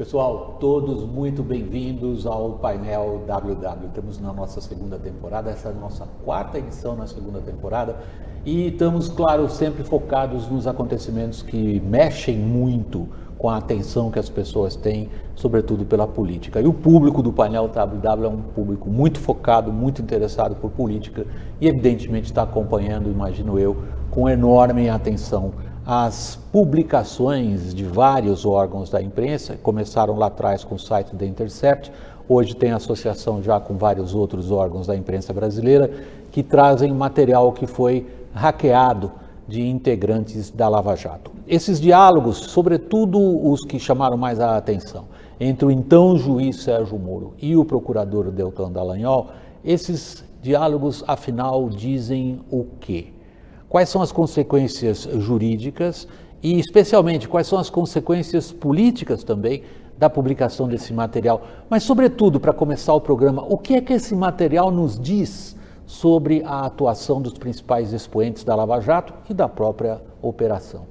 Pessoal, todos muito bem-vindos ao painel WW. Estamos na nossa segunda temporada, essa é a nossa quarta edição na segunda temporada e estamos, claro, sempre focados nos acontecimentos que mexem muito com a atenção que as pessoas têm, sobretudo pela política. E o público do painel WW é um público muito focado, muito interessado por política e, evidentemente, está acompanhando, imagino eu, com enorme atenção as publicações de vários órgãos da imprensa. Começaram lá atrás com o site The Intercept, hoje tem associação já com vários outros órgãos da imprensa brasileira que trazem material que foi hackeado de integrantes da Lava Jato. Esses diálogos, sobretudo os que chamaram mais a atenção, entre o então juiz Sérgio Moro e o procurador Deltan Dallagnol, esses diálogos, afinal, dizem o quê? Quais são as consequências jurídicas e, especialmente, quais são as consequências políticas também da publicação desse material? Mas, sobretudo, para começar o programa, o que é que esse material nos diz sobre a atuação dos principais expoentes da Lava Jato e da própria operação?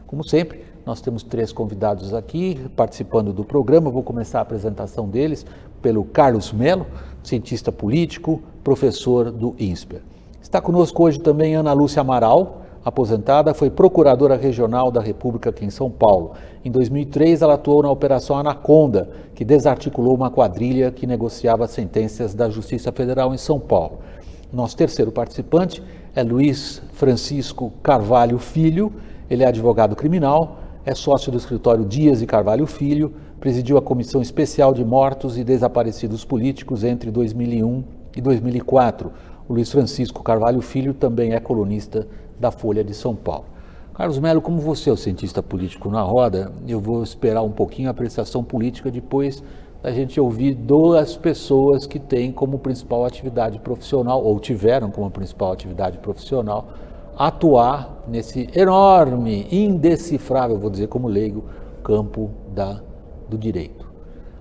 Como sempre, nós temos 3 convidados aqui participando do programa. Vou começar a apresentação deles pelo Carlos Melo, cientista político, professor do INSPER. Está conosco hoje também Ana Lúcia Amaral, aposentada, foi procuradora regional da República aqui em São Paulo. Em 2003, ela atuou na Operação Anaconda, que desarticulou uma quadrilha que negociava sentenças da Justiça Federal em São Paulo. Nosso terceiro participante é Luiz Francisco Carvalho Filho. Ele é advogado criminal, é sócio do escritório Dias e Carvalho Filho, presidiu a Comissão Especial de Mortos e Desaparecidos Políticos entre 2001 e 2004. O Luiz Francisco Carvalho Filho também é colunista da Folha de São Paulo. Carlos Melo, como você é o cientista político na roda, eu vou esperar um pouquinho a apreciação política depois da gente ouvir 2 pessoas que têm como principal atividade profissional, ou tiveram como principal atividade profissional, atuar nesse enorme, indecifrável, vou dizer como leigo, campo do direito.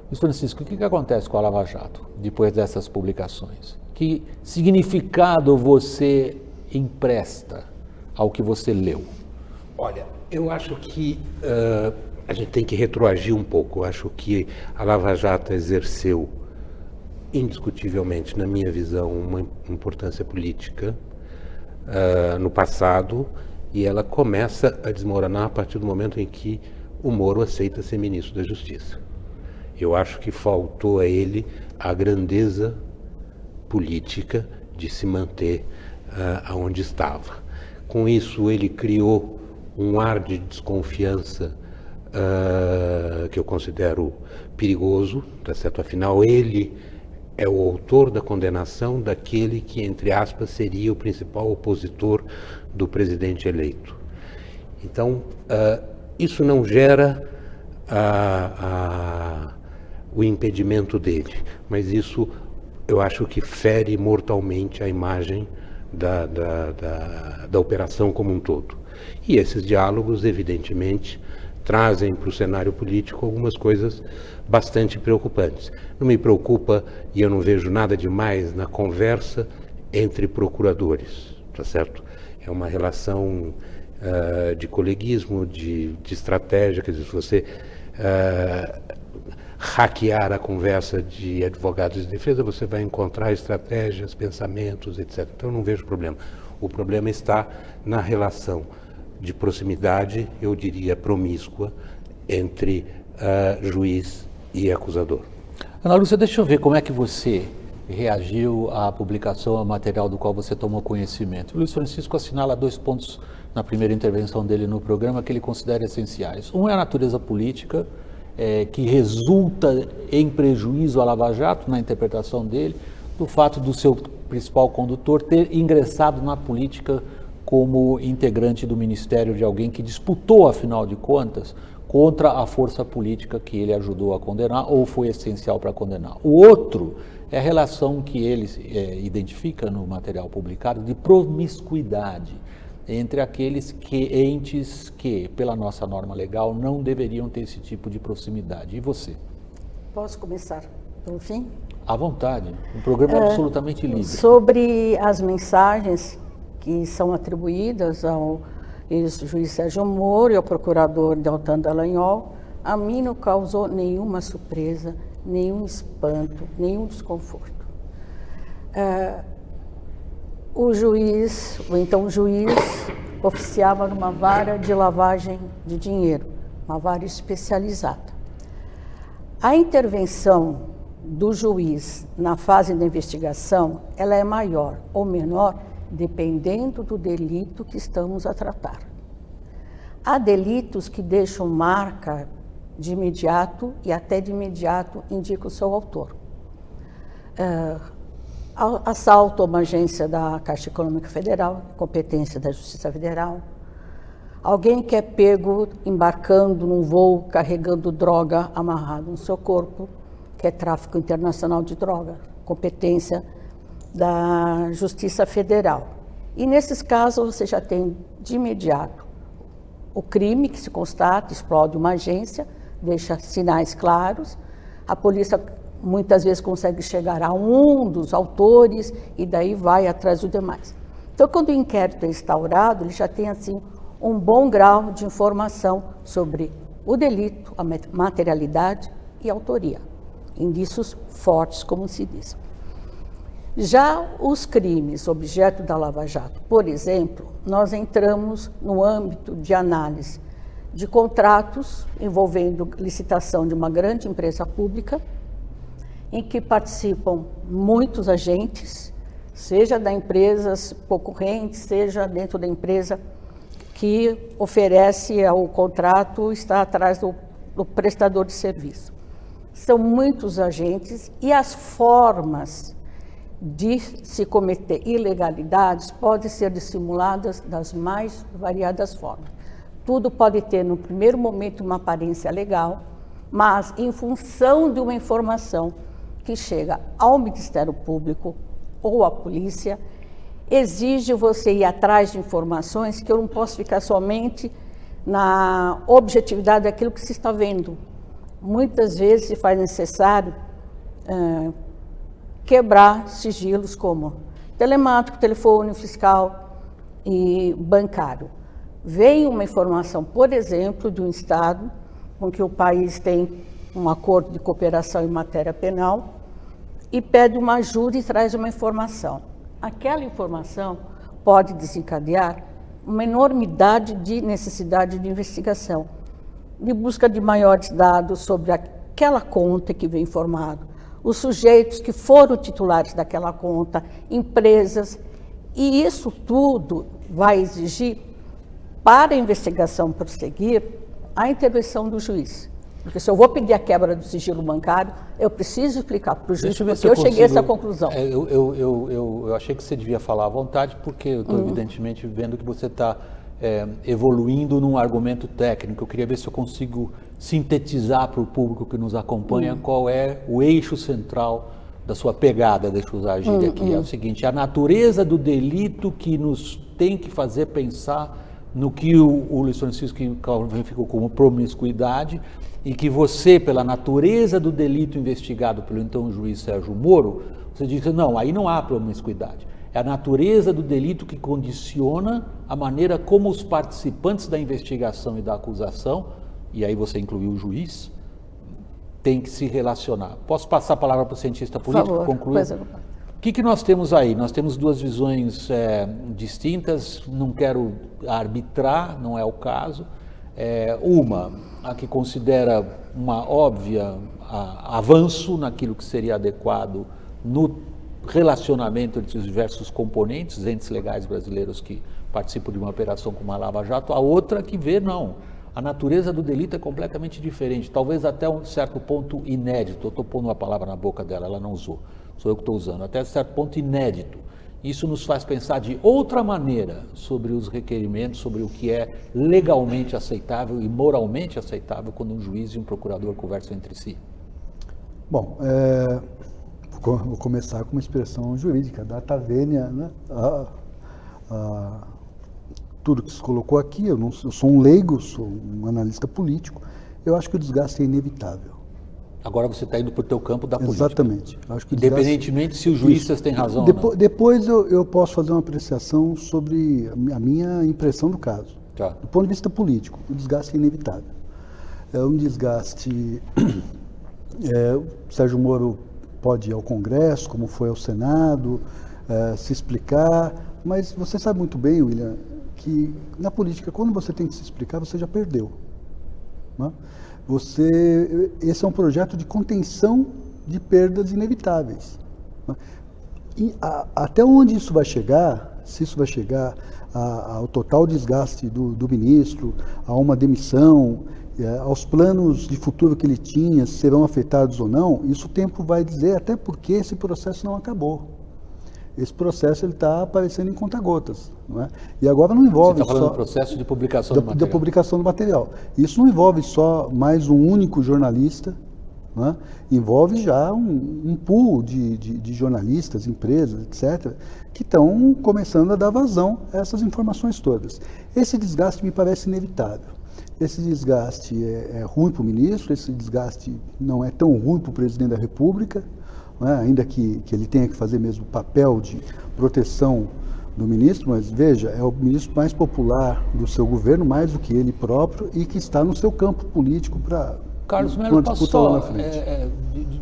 Luiz Francisco, o que acontece com a Lava Jato depois dessas publicações? Que significado você empresta ao que você leu? Olha, eu acho que a gente tem que retroagir um pouco. Eu acho que a Lava Jato exerceu, indiscutivelmente, na minha visão, uma importância política no passado, e ela começa a desmoronar a partir do momento em que o Moro aceita ser ministro da Justiça. Eu acho que faltou a ele a grandeza política de se manter aonde estava. Com isso, ele criou um ar de desconfiança que eu considero perigoso, tá certo? Afinal, ele é o autor da condenação daquele que, entre aspas, seria o principal opositor do presidente eleito. Então, isso não gera o impedimento dele, mas isso eu acho que fere mortalmente a imagem da operação como um todo. E esses diálogos, evidentemente, trazem para o cenário político algumas coisas bastante preocupantes. Não me preocupa, e eu não vejo nada demais na conversa entre procuradores, tá certo? É uma relação de coleguismo, de estratégia, quer dizer, se você hackear a conversa de advogados de defesa, você vai encontrar estratégias, pensamentos, etc. Então, eu não vejo problema. O problema está na relação de proximidade, eu diria promíscua, entre juiz e acusador. Ana Lúcia, deixa eu ver como é que você reagiu à publicação, ao material do qual você tomou conhecimento. O Luiz Francisco assinala 2 pontos na primeira intervenção dele no programa que ele considera essenciais. Um é a natureza política, que resulta em prejuízo à Lava Jato, na interpretação dele, do fato do seu principal condutor ter ingressado na política como integrante do ministério de alguém que disputou, afinal de contas, contra a força política que ele ajudou a condenar ou foi essencial para condenar. O outro é a relação que ele identifica no material publicado de promiscuidade entre aqueles entes que, pela nossa norma legal, não deveriam ter esse tipo de proximidade. E você? Posso começar pelo fim? À vontade. Um programa absolutamente livre. Sobre as mensagens que são atribuídas ao ex-juiz Sérgio Moro e ao procurador Deltan Dallagnol, a mim não causou nenhuma surpresa, nenhum espanto, nenhum desconforto. O juiz, ou então o juiz, oficiava numa vara de lavagem de dinheiro, uma vara especializada. A intervenção do juiz na fase da investigação, ela é maior ou menor, dependendo do delito que estamos a tratar. Há delitos que deixam marca de imediato e até de imediato indica o seu autor. Assalto a uma agência da Caixa Econômica Federal, competência da Justiça Federal. Alguém que é pego embarcando num voo carregando droga amarrado no seu corpo, que é tráfico internacional de droga, competência da Justiça Federal. E nesses casos você já tem de imediato o crime que se constata, explode uma agência, deixa sinais claros, a polícia muitas vezes consegue chegar a um dos autores e daí vai atrás dos demais. Então, quando o inquérito é instaurado, ele já tem assim um bom grau de informação sobre o delito, a materialidade e a autoria. Indícios fortes, como se diz. Já os crimes objeto da Lava Jato, por exemplo, nós entramos no âmbito de análise de contratos envolvendo licitação de uma grande empresa pública, em que participam muitos agentes, seja da empresa concorrente, seja dentro da empresa que oferece o contrato, está atrás do prestador de serviço. São muitos agentes e as formas de se cometer ilegalidades podem ser dissimuladas das mais variadas formas. Tudo pode ter, no primeiro momento, uma aparência legal, mas em função de uma informação que chega ao Ministério Público ou à polícia, exige você ir atrás de informações que eu não posso ficar somente na objetividade daquilo que se está vendo. Muitas vezes se faz necessário quebrar sigilos como telemático, telefone, fiscal e bancário. Vem uma informação, por exemplo, de um Estado com que o país tem um acordo de cooperação em matéria penal e pede uma ajuda e traz uma informação. Aquela informação pode desencadear uma enormidade de necessidade de investigação, de busca de maiores dados sobre aquela conta que vem informado, os sujeitos que foram titulares daquela conta, empresas, e isso tudo vai exigir, para a investigação prosseguir, a intervenção do juiz. Porque se eu vou pedir a quebra do sigilo bancário, eu preciso explicar para o juiz porque eu cheguei a essa conclusão. Eu achei que você devia falar à vontade, porque eu estou evidentemente vendo que você está evoluindo num argumento técnico. Eu queria ver se eu consigo sintetizar para o público que nos acompanha qual é o eixo central da sua pegada, deixa eu usar a gíria aqui. É o seguinte: a natureza do delito que nos tem que fazer pensar no que o Luiz Francisco ficou como promiscuidade, e que você, pela natureza do delito investigado pelo então juiz Sérgio Moro, você diz que não, aí não há promiscuidade. É a natureza do delito que condiciona a maneira como os participantes da investigação e da acusação, e aí você incluiu o juiz, tem que se relacionar. Posso passar a palavra para o cientista político concluir? O que nós temos aí? Nós temos duas visões distintas, não quero arbitrar, não é o caso. Uma, a que considera uma óbvia avanço naquilo que seria adequado no relacionamento entre os diversos componentes, entes legais brasileiros que participam de uma operação como a Lava Jato. A outra que vê, não, a natureza do delito é completamente diferente, talvez até um certo ponto inédito. Eu estou pondo uma palavra na boca dela, ela não usou, sou eu que estou usando, até certo ponto inédito. Isso nos faz pensar de outra maneira sobre os requerimentos, sobre o que é legalmente aceitável e moralmente aceitável quando um juiz e um procurador conversam entre si. Bom, vou começar com uma expressão jurídica, data venia, né? Tudo que se colocou aqui, eu sou um leigo, sou um analista político, eu acho que o desgaste é inevitável. Agora você está indo para o teu campo da política. Exatamente. Acho que independentemente se os juízes têm razão ou não. Depois eu posso fazer uma apreciação sobre a minha impressão do caso. Tá. Do ponto de vista político, o desgaste é inevitável. é um desgaste. O Sérgio Moro pode ir ao Congresso, como foi ao Senado, se explicar, mas você sabe muito bem, William, que na política, quando você tem que se explicar, você já perdeu. Né? Esse é um projeto de contenção de perdas inevitáveis. Né? E até onde isso vai chegar, se isso vai chegar ao total desgaste do ministro, a uma demissão, aos planos de futuro que ele tinha, se serão afetados ou não, isso o tempo vai dizer, até porque esse processo não acabou. Esse processo está aparecendo em conta-gotas. Não é? E agora não envolve Você está falando só do processo de publicação do material. Da publicação do material. Isso não envolve só mais um único jornalista, não é? Envolve já um pool de jornalistas, empresas, etc., que estão começando a dar vazão a essas informações todas. Esse desgaste me parece inevitável. Esse desgaste é ruim para o ministro, esse desgaste não é tão ruim para o presidente da República, né? Ainda que ele tenha que fazer mesmo o papel de proteção do ministro, mas veja, é o ministro mais popular do seu governo, mais do que ele próprio, e que está no seu campo político para Carlos Melo, uma disputa lá na só, frente.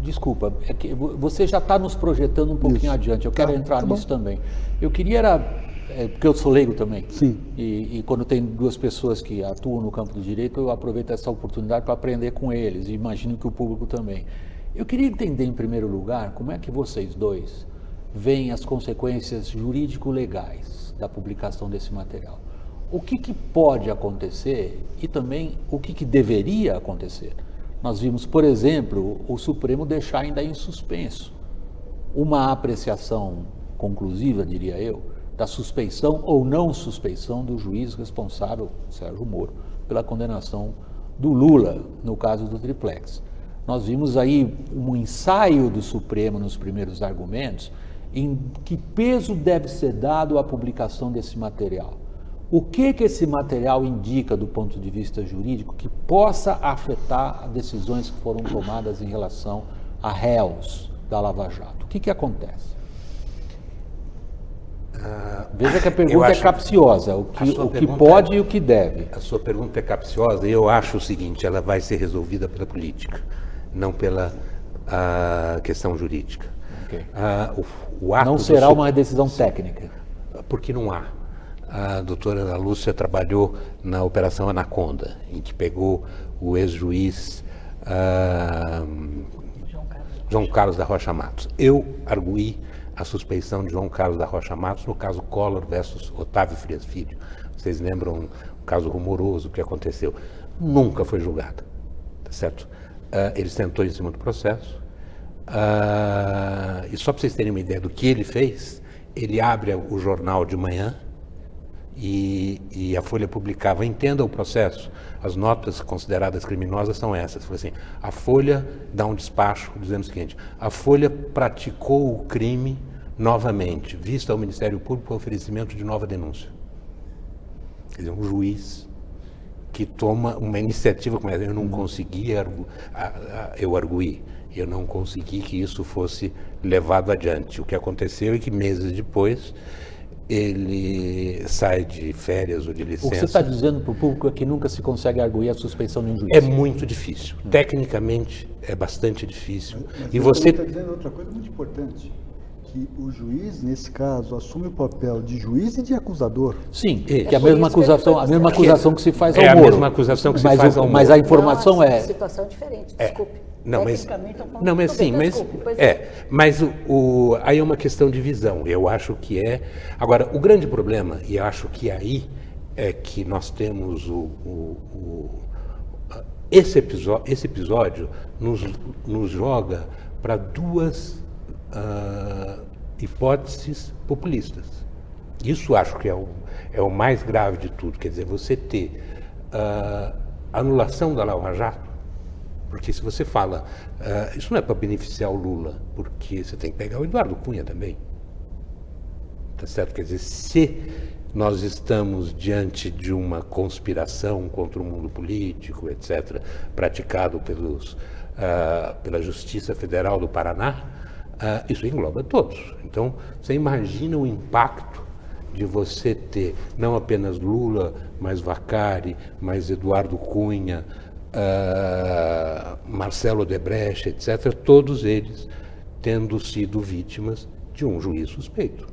desculpa, é que você já está nos projetando um pouquinho adiante, eu quero entrar nisso também. Eu queria porque eu sou leigo também. Sim. E quando tem duas pessoas que atuam no campo do direito, eu aproveito essa oportunidade para aprender com eles, e imagino que o público também. Eu queria entender, em primeiro lugar, como é que vocês dois veem as consequências jurídico-legais da publicação desse material. O que pode acontecer e também o que deveria acontecer. Nós vimos, por exemplo, o Supremo deixar ainda em suspenso uma apreciação conclusiva, diria eu, da suspeição ou não suspeição do juiz responsável, Sérgio Moro, pela condenação do Lula, no caso do triplex. Nós vimos aí um ensaio do Supremo nos primeiros argumentos em que peso deve ser dado à publicação desse material. O que esse material indica do ponto de vista jurídico que possa afetar as decisões que foram tomadas em relação a réus da Lava Jato? O que acontece? Veja que a pergunta é capciosa, o que pode e o que deve. A sua pergunta é capciosa e eu acho o seguinte, ela vai ser resolvida pela política, não pela questão jurídica. Okay. O ato não será uma decisão técnica? Porque não há. A doutora Ana Lúcia trabalhou na Operação Anaconda, em que pegou o ex-juiz João Carlos da Rocha Matos. Eu arguí a suspeição de João Carlos da Rocha Matos no caso Collor versus Otávio Frias Filho. Vocês lembram um caso rumoroso que aconteceu? Nunca foi julgado, tá certo? Ele tentou em cima do processo. E só para vocês terem uma ideia do que ele fez, ele abre o jornal de manhã e a Folha publicava, entenda o processo, as notas consideradas criminosas são essas. Foi assim, a Folha dá um despacho dizendo o seguinte, a Folha praticou o crime novamente, vista ao Ministério Público o oferecimento de nova denúncia. Quer dizer, um juiz que toma uma iniciativa como essa, eu não consegui, eu arguí, eu não consegui que isso fosse levado adiante. O que aconteceu é que meses depois ele sai de férias ou de licença. O que você está dizendo para o público é que nunca se consegue arguir a suspeição de um juiz. É muito difícil. Tecnicamente é bastante difícil. Mas e você está dizendo outra coisa muito importante, que o juiz, nesse caso, assume o papel de juiz e de acusador. Sim, que é a mesma acusação que se faz ao é Moro. a mesma acusação que se faz ao Moro. Mas a informação não, é... situação diferente, desculpe. Não, mas Desculpe, mas aí é uma questão de visão. Eu acho que é. Agora, o grande problema, e eu acho que aí é que nós temos esse episódio nos joga para duas hipóteses populistas. Isso acho que é o mais grave de tudo. Quer dizer, você ter anulação da Lava Jato. Porque se você fala, isso não é para beneficiar o Lula, porque você tem que pegar o Eduardo Cunha também. Tá certo? Quer dizer, se nós estamos diante de uma conspiração contra o mundo político, etc., praticado pela Justiça Federal do Paraná, isso engloba todos. Então, você imagina o impacto de você ter não apenas Lula, mas Vacari, mais Eduardo Cunha, Marcelo Odebrecht, etc., todos eles tendo sido vítimas de um juiz suspeito.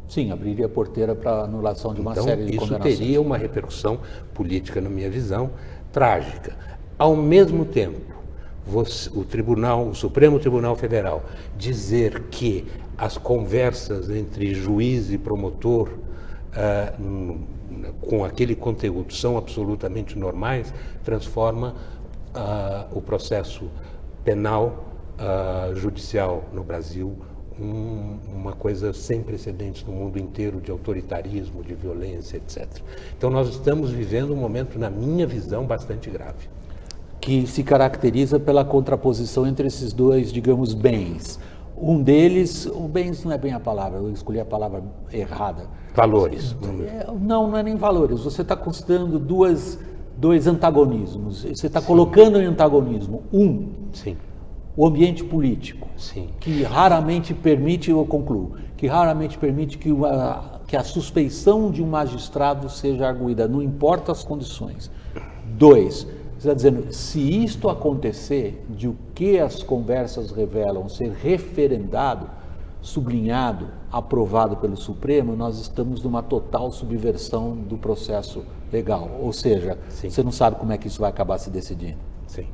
Sim, abriria a porteira para anulação de uma série de isso condenações. teria uma repercussão política, na minha visão, trágica. Ao mesmo tempo, o Supremo Tribunal Federal dizer que as conversas entre juiz e promotor com aquele conteúdo são absolutamente normais, transforma o processo penal judicial no Brasil uma coisa sem precedentes no mundo inteiro, de autoritarismo, de violência, etc. Então nós estamos vivendo um momento, na minha visão, bastante grave. Que se caracteriza pela contraposição entre esses dois, digamos, bens. Um deles, o bens não é bem a palavra, eu escolhi a palavra errada. Valores. Não é nem valores. Você está considerando dois antagonismos. Você está colocando em antagonismo Sim. O ambiente político, Sim. que raramente permite, eu concluo, que raramente permite que a suspeição de um magistrado seja arguída, não importa as condições. 2, você está dizendo, se isto acontecer, de o que as conversas revelam ser referendado, sublinhado, aprovado pelo Supremo, nós estamos numa total subversão do processo legal. Ou seja, Sim. Você não sabe como é que isso vai acabar se decidindo. Sim.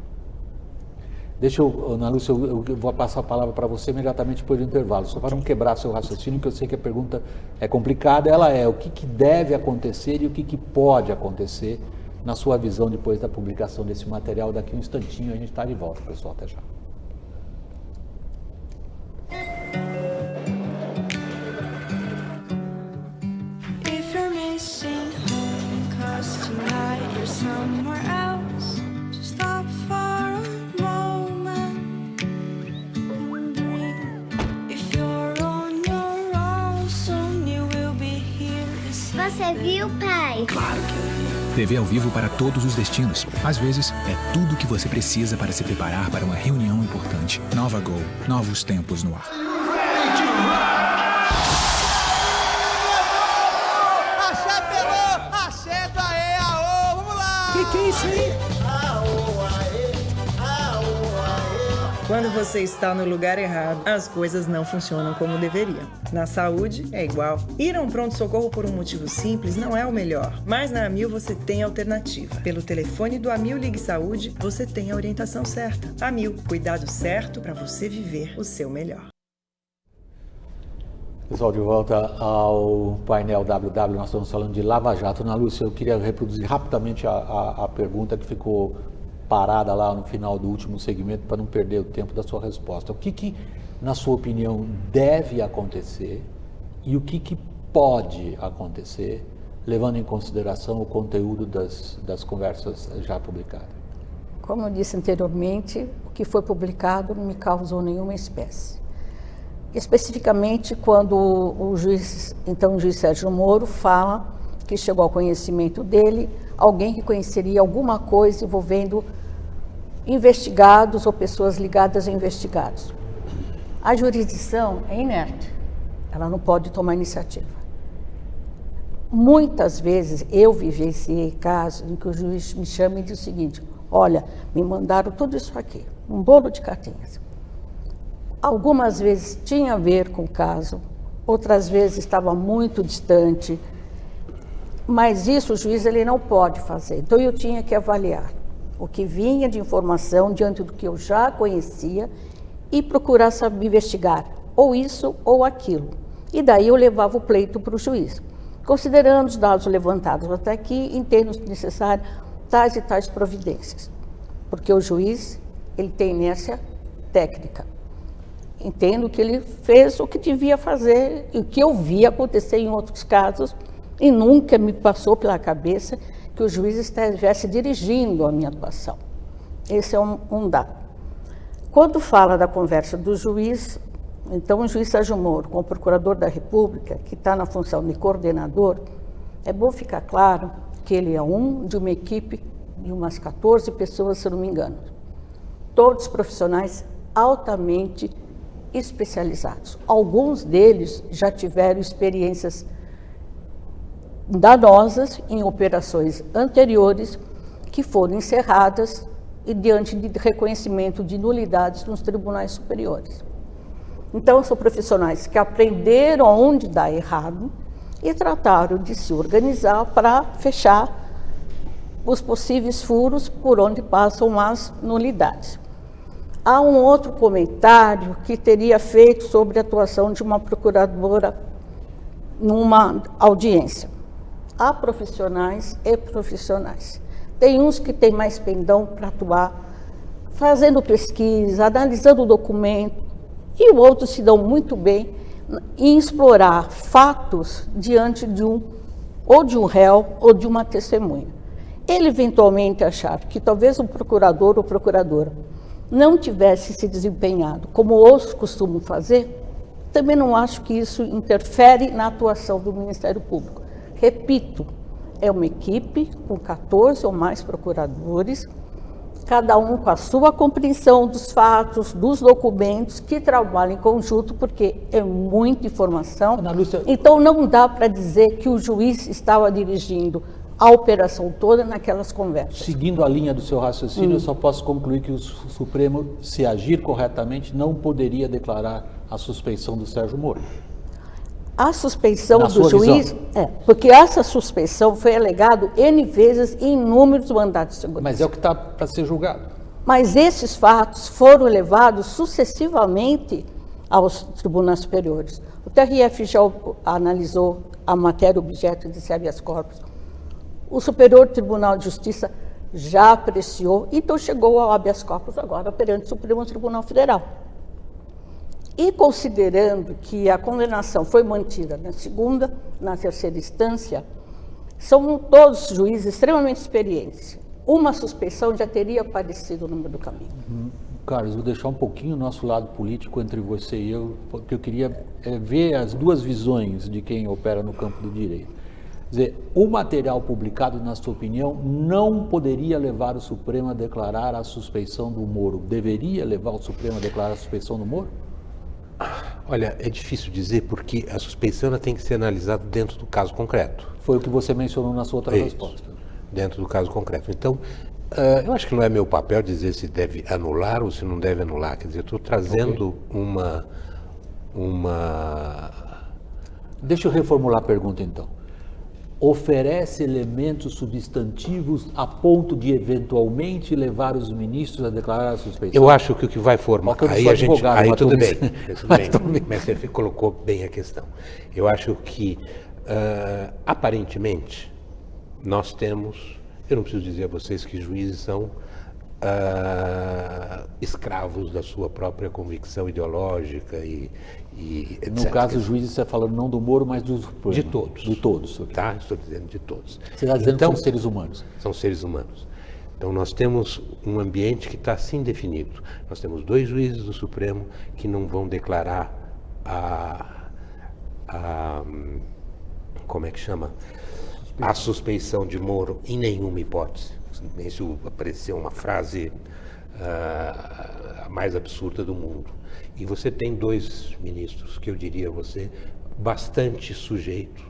Deixa eu, Ana Lúcia, eu vou passar a palavra para você imediatamente depois do intervalo, só para não quebrar seu raciocínio, que eu sei que a pergunta é complicada. Ela é: o que deve acontecer e o que pode acontecer, na sua visão, depois da publicação desse material? Daqui um instantinho a gente está de volta, pessoal. Até já. If you're missing home, 'cause tonight you're somewhere else, just stop for a moment and breathe. If you're on your own, soon you will be here. Você viu, pai? Claro que eu vi. TV ao vivo para todos os destinos. Às vezes, é tudo o que você precisa para se preparar para uma reunião importante. Nova Gol, novos tempos no ar. Axé pelô, axé do aê, aô, vamos lá! Que é isso aí? Aô, aê, aô, aê. Quando você está no lugar errado, as coisas não funcionam como deveriam. Na saúde, é igual. Ir a um pronto-socorro por um motivo simples não é o melhor, mas na Amil você tem alternativa. Pelo telefone do Amil Ligue Saúde, você tem a orientação certa. Amil, cuidado certo para você viver o seu melhor. Pessoal, de volta ao painel WW, nós estamos falando de Lava Jato. Ana Lúcia, eu queria reproduzir rapidamente a pergunta que ficou parada lá no final do último segmento, para não perder o tempo da sua resposta. O que na sua opinião, deve acontecer e o que pode acontecer, levando em consideração o conteúdo das conversas já publicadas? Como eu disse anteriormente, o que foi publicado não me causou nenhuma espécie. Especificamente quando o juiz Sérgio Moro fala que chegou ao conhecimento dele alguém que conheceria alguma coisa envolvendo investigados ou pessoas ligadas a investigados. A jurisdição é inerte, ela não pode tomar iniciativa. Muitas vezes eu vivenciei casos em que o juiz me chama e diz o seguinte: olha, me mandaram tudo isso aqui, um bolo de cartinhas. Algumas vezes tinha a ver com o caso, outras vezes estava muito distante, mas isso o juiz ele não pode fazer. Então eu tinha que avaliar o que vinha de informação diante do que eu já conhecia e procurar saber investigar ou isso ou aquilo. E daí eu levava o pleito para o juiz, considerando os dados levantados até aqui, entendo necessário tais e tais providências, porque o juiz ele tem inércia técnica. Entendo que ele fez o que devia fazer e o que eu vi acontecer em outros casos, e nunca me passou pela cabeça que o juiz estivesse dirigindo a minha atuação. Esse é um dado. Quando fala da conversa do juiz, então o juiz Sérgio Moro com o procurador da República, que está na função de coordenador, é bom ficar claro que ele é de uma equipe de umas 14 pessoas, se eu não me engano. Todos profissionais altamente especializados. Alguns deles já tiveram experiências danosas em operações anteriores que foram encerradas e diante de reconhecimento de nulidades nos tribunais superiores. Então, são profissionais que aprenderam onde dá errado e trataram de se organizar para fechar os possíveis furos por onde passam as nulidades. Há um outro comentário que teria feito sobre a atuação de uma procuradora numa audiência. Há profissionais e profissionais. Tem uns que têm mais pendão para atuar, fazendo pesquisa, analisando o documento, e outros se dão muito bem em explorar fatos diante de ou de um réu ou de uma testemunha. Ele eventualmente achar que talvez um procurador ou procuradora não tivesse se desempenhado como outros costumam fazer, também não acho que isso interfere na atuação do Ministério Público. Repito, é uma equipe com 14 ou mais procuradores, cada um com a sua compreensão dos fatos, dos documentos, que trabalham em conjunto, porque é muita informação. Ana Lúcia... Então, não dá para dizer que o juiz estava dirigindo a operação toda naquelas conversas. Seguindo a linha do seu raciocínio, eu só posso concluir que o Supremo, se agir corretamente, não poderia declarar a suspeição do Sérgio Moro. A suspeição Na do sua juiz, visão. Porque essa suspeição foi alegado N vezes em inúmeros mandatos de segurança. Mas é o que está para ser julgado. Mas esses fatos foram levados sucessivamente aos tribunais superiores. O TRF já analisou a matéria objeto de habeas corpus. O Superior Tribunal de Justiça já apreciou, então chegou ao habeas corpus agora perante o Supremo Tribunal Federal. E considerando que a condenação foi mantida na segunda, na terceira instância, são todos juízes extremamente experientes. Uma suspeição já teria aparecido no meio do caminho. Carlos, vou deixar um pouquinho o nosso lado político entre você e eu, porque eu queria ver as duas visões de quem opera no campo do direito. Quer dizer, o material publicado, na sua opinião, não poderia levar o Supremo a declarar a suspeição do Moro. Deveria levar o Supremo a declarar a suspeição do Moro? Olha, é difícil dizer porque a suspeição ela tem que ser analisada dentro do caso concreto. Foi o que você mencionou na sua outra resposta. Dentro do caso concreto. Então, eu acho que não é meu papel dizer se deve anular ou se não deve anular. Quer dizer, eu estou trazendo uma... Deixa eu reformular a pergunta, então. Oferece elementos substantivos a ponto de eventualmente levar os ministros a declarar a suspeição? Eu acho que o que vai formar... Aí a gente... Aí tudo bem. Mas você colocou bem a questão. Eu acho que, aparentemente, nós temos... Eu não preciso dizer a vocês que juízes são escravos da sua própria convicção ideológica e etc. No caso, os juízes, você está falando não do Moro, mas do Supremo. De todos. De todos. Okay. Tá? Estou dizendo de todos. Você está dizendo que são seres humanos. São seres humanos. Então, nós temos um ambiente que está assim definido. Nós temos 2 juízes do Supremo que não vão declarar como é que chama? A suspeição de Moro em nenhuma hipótese. Nem se aparecer uma frase a mais absurda do mundo. E você tem 2 ministros que eu diria a você bastante sujeitos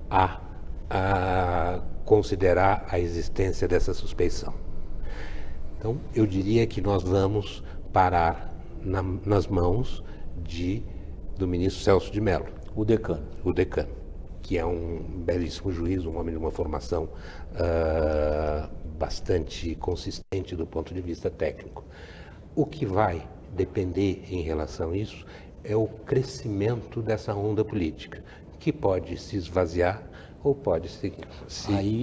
a considerar a existência dessa suspeição. Então, eu diria que nós vamos parar nas mãos do ministro Celso de Mello. O decano. O decano, que é um belíssimo juiz, um homem de uma formação bastante consistente do ponto de vista técnico. O que vai depender em relação a isso é o crescimento dessa onda política, que pode se esvaziar ou pode se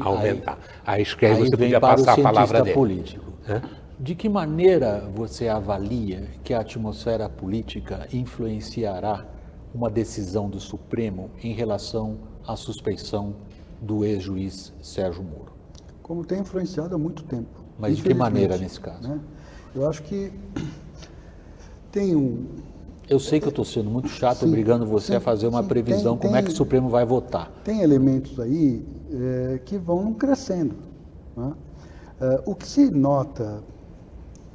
aumentar. Aí você podia passar a palavra dele. Político. De que maneira você avalia que a atmosfera política influenciará uma decisão do Supremo em relação à suspeição do ex-juiz Sérgio Moro? Como tem influenciado há muito tempo. Mas de que maneira nesse caso? Né? Eu acho que tem um... Eu sei que eu estou sendo muito chato, obrigando você a fazer uma previsão, como é que o Supremo vai votar. Tem elementos aí que vão crescendo. Né? O que se nota,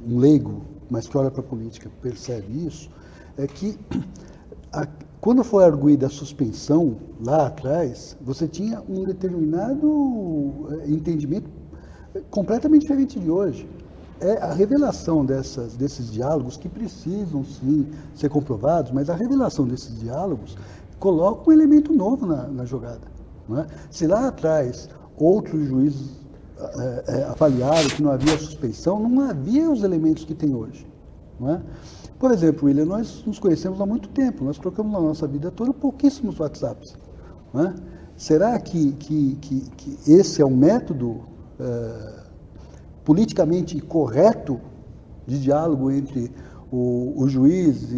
um leigo, mas que olha para a política, percebe isso, é que quando foi arguída a suspensão lá atrás, você tinha um determinado entendimento completamente diferente de hoje. é a revelação desses diálogos que precisam, sim, ser comprovados, mas a revelação desses diálogos coloca um elemento novo na jogada. Não é? Se lá atrás outros juízes avaliaram que não havia suspeição, não havia os elementos que tem hoje. Não é? Por exemplo, William, nós nos conhecemos há muito tempo, nós trocamos na nossa vida toda pouquíssimos WhatsApps. Não é? Será que esse é um método politicamente correto de diálogo entre o juiz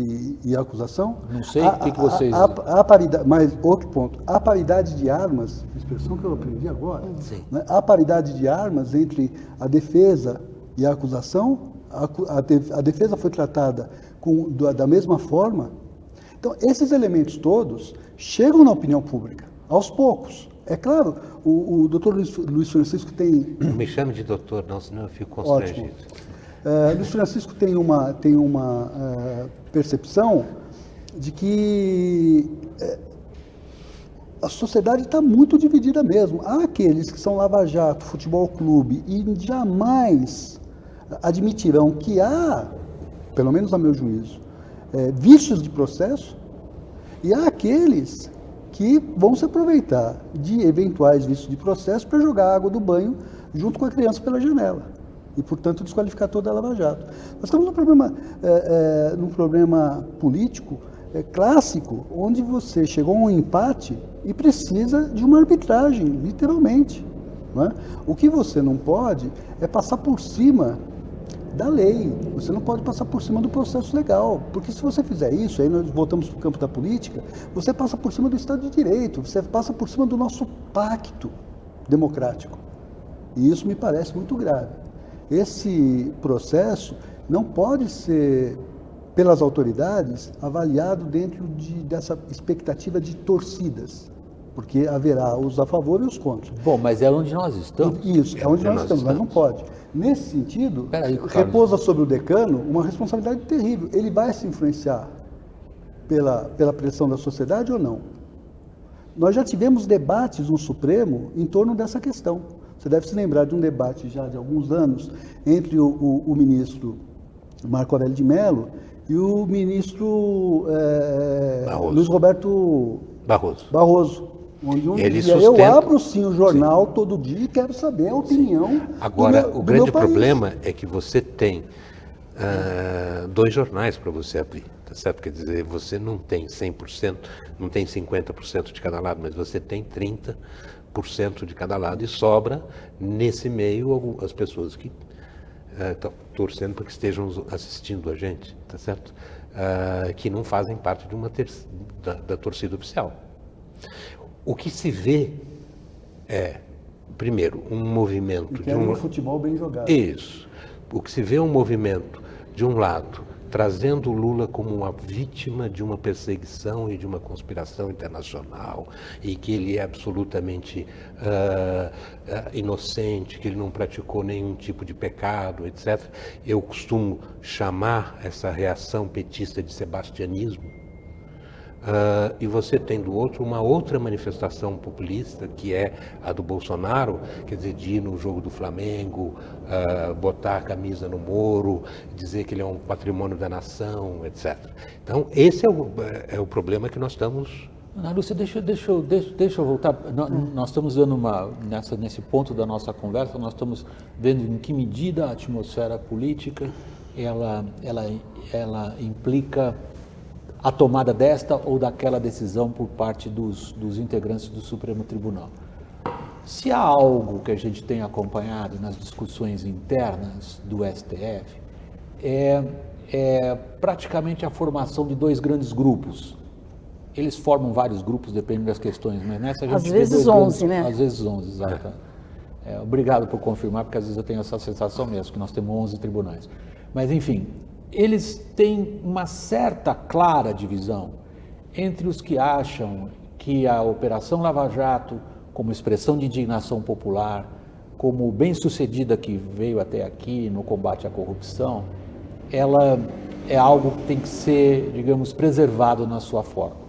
e a acusação? Não sei, o que vocês... A paridade, mas outro ponto, a paridade de armas, expressão que eu aprendi agora, né? A paridade de armas entre a defesa e a acusação, a defesa foi tratada da mesma forma. Então, esses elementos todos chegam na opinião pública, aos poucos. É claro, o doutor Luiz Francisco tem... Não me chame de doutor, não, senão eu fico constrangido. Luiz Francisco tem uma percepção de que a sociedade está muito dividida mesmo. Há aqueles que são lava-jato, futebol clube, e jamais admitirão que há, pelo menos a meu juízo, vícios de processo, e há aqueles que vão se aproveitar de eventuais vícios de processo para jogar água do banho junto com a criança pela janela e, portanto, desqualificar toda a Lava Jato. Nós estamos num problema político clássico, onde você chegou a um empate e precisa de uma arbitragem, literalmente. Não é? O que você não pode é passar por cima da lei, você não pode passar por cima do processo legal, porque se você fizer isso, aí nós voltamos para o campo da política, você passa por cima do Estado de Direito, você passa por cima do nosso pacto democrático. E isso me parece muito grave. Esse processo não pode ser, pelas autoridades, avaliado dentro dessa expectativa de torcidas, porque haverá os a favor e os contra. Bom, mas é onde nós estamos. Isso, é onde nós estamos, mas não pode. Nesse sentido, repousa sobre o decano uma responsabilidade terrível. Ele vai se influenciar pela pressão da sociedade ou não? Nós já tivemos debates no Supremo em torno dessa questão. Você deve se lembrar de um debate já de alguns anos entre o ministro Marco Aurélio de Mello e o ministro Luiz Roberto Barroso. Onde eu abro sim o jornal todo dia e quero saber a opinião. Agora, o grande problema é que você tem 2 jornais para você abrir, tá certo? Quer dizer, você não tem 100%, não tem 50% de cada lado, mas você tem 30% de cada lado e sobra nesse meio as pessoas que estão torcendo para que estejam assistindo a gente, tá certo? Que não fazem parte de da torcida oficial. O que se vê é, primeiro, um movimento de um futebol bem jogado. Isso. O que se vê é um movimento, de um lado, trazendo o Lula como uma vítima de uma perseguição e de uma conspiração internacional, e que ele é absolutamente inocente, que ele não praticou nenhum tipo de pecado, etc. Eu costumo chamar essa reação petista de sebastianismo. E você tem do outro uma outra manifestação populista, que é a do Bolsonaro, quer dizer, de ir no jogo do Flamengo, botar a camisa no Moro, dizer que ele é um patrimônio da nação, etc. Então, esse é o problema que nós estamos... Ana Lúcia, deixa eu voltar. Nós estamos dando nesse ponto da nossa conversa, nós estamos vendo em que medida a atmosfera política ela implica a tomada desta ou daquela decisão por parte dos integrantes do Supremo Tribunal. Se há algo que a gente tem acompanhado nas discussões internas do STF, é praticamente a formação de 2 grandes grupos. Eles formam vários grupos, dependendo das questões, mas nessa a gente às vezes 11, né? Às vezes 11, exato. Obrigado por confirmar, porque às vezes eu tenho essa sensação mesmo, que nós temos 11 tribunais. Mas, enfim, eles têm uma certa clara divisão entre os que acham que a Operação Lava Jato, como expressão de indignação popular, como bem-sucedida que veio até aqui no combate à corrupção, ela é algo que tem que ser, digamos, preservado na sua forma.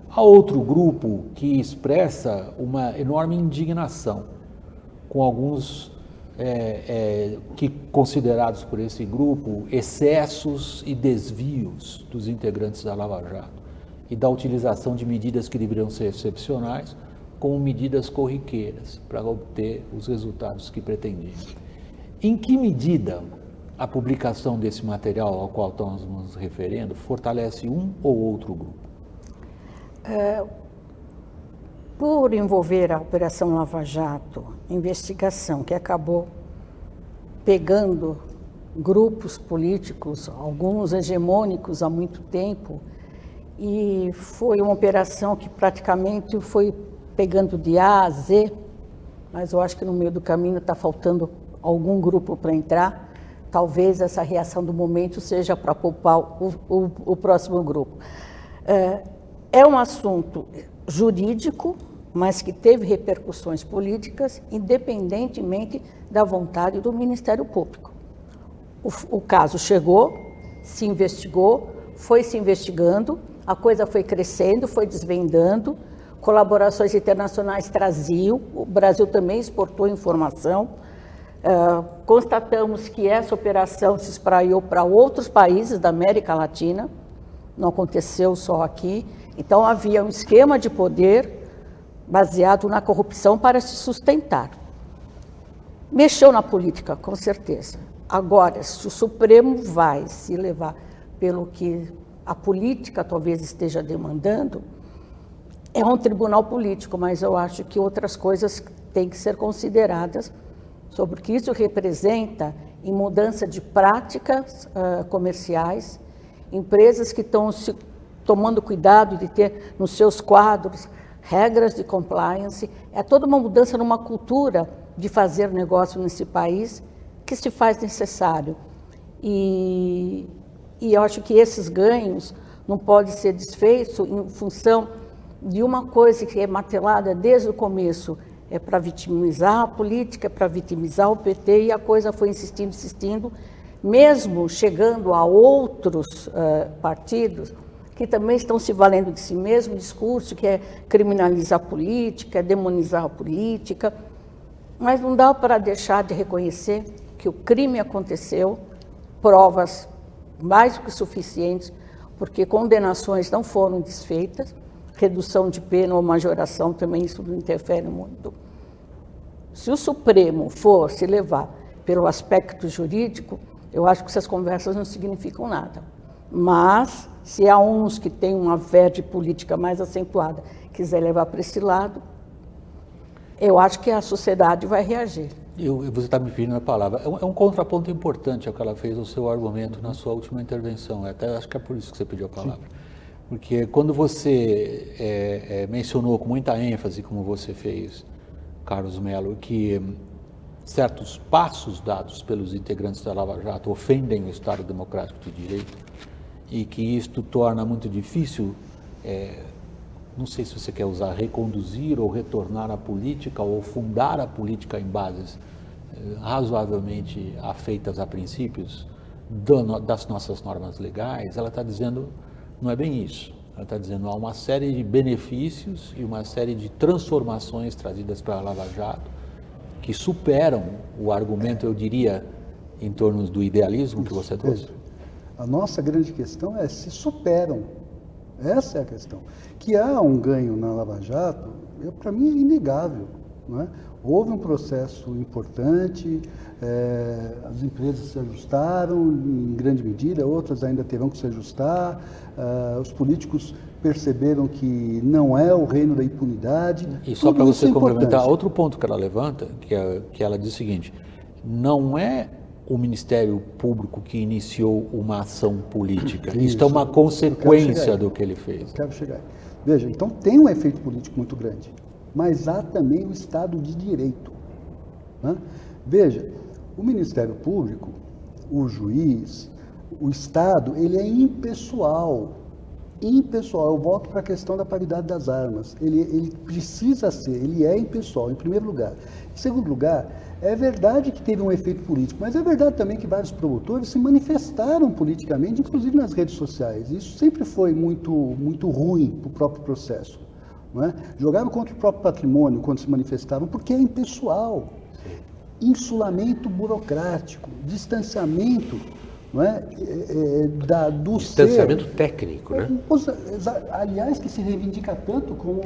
Há outro grupo que expressa uma enorme indignação com alguns que considerados por esse grupo excessos e desvios dos integrantes da Lava Jato e da utilização de medidas que deveriam ser excepcionais como medidas corriqueiras para obter os resultados que pretendiam. Em que medida a publicação desse material ao qual estamos nos referindo fortalece um ou outro grupo? Por envolver a Operação Lava Jato, investigação que acabou pegando grupos políticos, alguns hegemônicos há muito tempo, e foi uma operação que praticamente foi pegando de A a Z, mas eu acho que no meio do caminho está faltando algum grupo para entrar. Talvez essa reação do momento seja para poupar o próximo grupo. É um assunto jurídico, mas que teve repercussões políticas, independentemente da vontade do Ministério Público. O caso chegou, se investigou, foi se investigando, a coisa foi crescendo, foi desvendando, colaborações internacionais traziam, o Brasil também exportou informação, constatamos que essa operação se espraiou para outros países da América Latina, não aconteceu só aqui, então havia um esquema de poder baseado na corrupção para se sustentar. Mexeu na política, com certeza. Agora, se o Supremo vai se levar pelo que a política talvez esteja demandando, é um tribunal político, mas eu acho que outras coisas têm que ser consideradas sobre o que isso representa em mudança de práticas comerciais, empresas que estão se tomando cuidado de ter nos seus quadros regras de compliance, é toda uma mudança numa cultura de fazer negócio nesse país que se faz necessário. E eu acho que esses ganhos não podem ser desfeitos em função de uma coisa que é martelada desde o começo, é para vitimizar a política, é para vitimizar o PT, e a coisa foi insistindo, mesmo chegando a outros partidos, que também estão se valendo desse mesmo discurso, que é criminalizar a política, é demonizar a política, mas não dá para deixar de reconhecer que o crime aconteceu, provas mais do que suficientes, porque condenações não foram desfeitas, redução de pena ou majoração também isso não interfere muito. Se o Supremo for se levar pelo aspecto jurídico, eu acho que essas conversas não significam nada. Mas, se há uns que têm uma verve política mais acentuada, quiser levar para esse lado, eu acho que a sociedade vai reagir. Você está me pedindo a palavra. É um contraponto importante ao que ela fez ao seu argumento na sua última intervenção. Até acho que é por isso que você pediu a palavra. Sim. Porque quando você mencionou com muita ênfase, como você fez, Carlos Mello, que certos passos dados pelos integrantes da Lava Jato ofendem o Estado Democrático de Direito, e que isto torna muito difícil, não sei se você quer usar reconduzir ou retornar à política ou fundar a política em bases razoavelmente afeitas a princípios das nossas normas legais, ela está dizendo, não é bem isso. Ela está dizendo, há uma série de benefícios e uma série de transformações trazidas para a Lava Jato que superam o argumento, eu diria, em torno do idealismo que você trouxe. A nossa grande questão é se superam. Essa é a questão. Que há um ganho na Lava Jato, para mim é inegável. Não é? Houve um processo importante, as empresas se ajustaram em grande medida, outras ainda terão que se ajustar, os políticos perceberam que não é o reino da impunidade. E só para você complementar, outro ponto que ela levanta, que ela diz o seguinte, não é o Ministério Público que iniciou uma ação política. Isso é uma consequência do que ele fez. Quero chegar aí. Veja, então tem um efeito político muito grande, mas há também o Estado de Direito. Né? Veja, o Ministério Público, o juiz, o Estado, ele é impessoal. Impessoal, eu volto para a questão da paridade das armas. Ele precisa ser, ele é impessoal, em primeiro lugar. Em segundo lugar, é verdade que teve um efeito político, mas é verdade também que vários promotores se manifestaram politicamente, inclusive nas redes sociais. Isso sempre foi muito ruim para o próprio processo. Não é? Jogaram contra o próprio patrimônio quando se manifestavam, porque é impessoal. insulamento burocrático, distanciamento, não é, do Distanciamento ser. técnico, né? Aliás, que se reivindica tanto como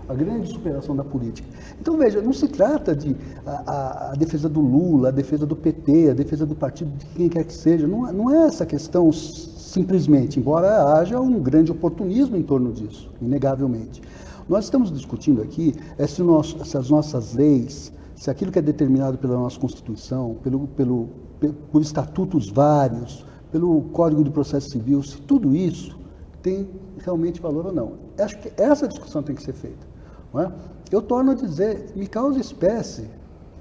a grande superação da política. Então, veja, não se trata de a defesa do Lula, a defesa do PT, a defesa do partido de quem quer que seja. Não é essa questão simplesmente, embora haja um grande oportunismo em torno disso, inegavelmente. Nós estamos discutindo aqui se as nossas leis, se aquilo que é determinado pela nossa Constituição, por estatutos vários, pelo Código de Processo Civil, se tudo isso tem realmente valor ou não. Acho que essa discussão tem que ser feita. Não é? Eu torno a dizer, me causa espécie,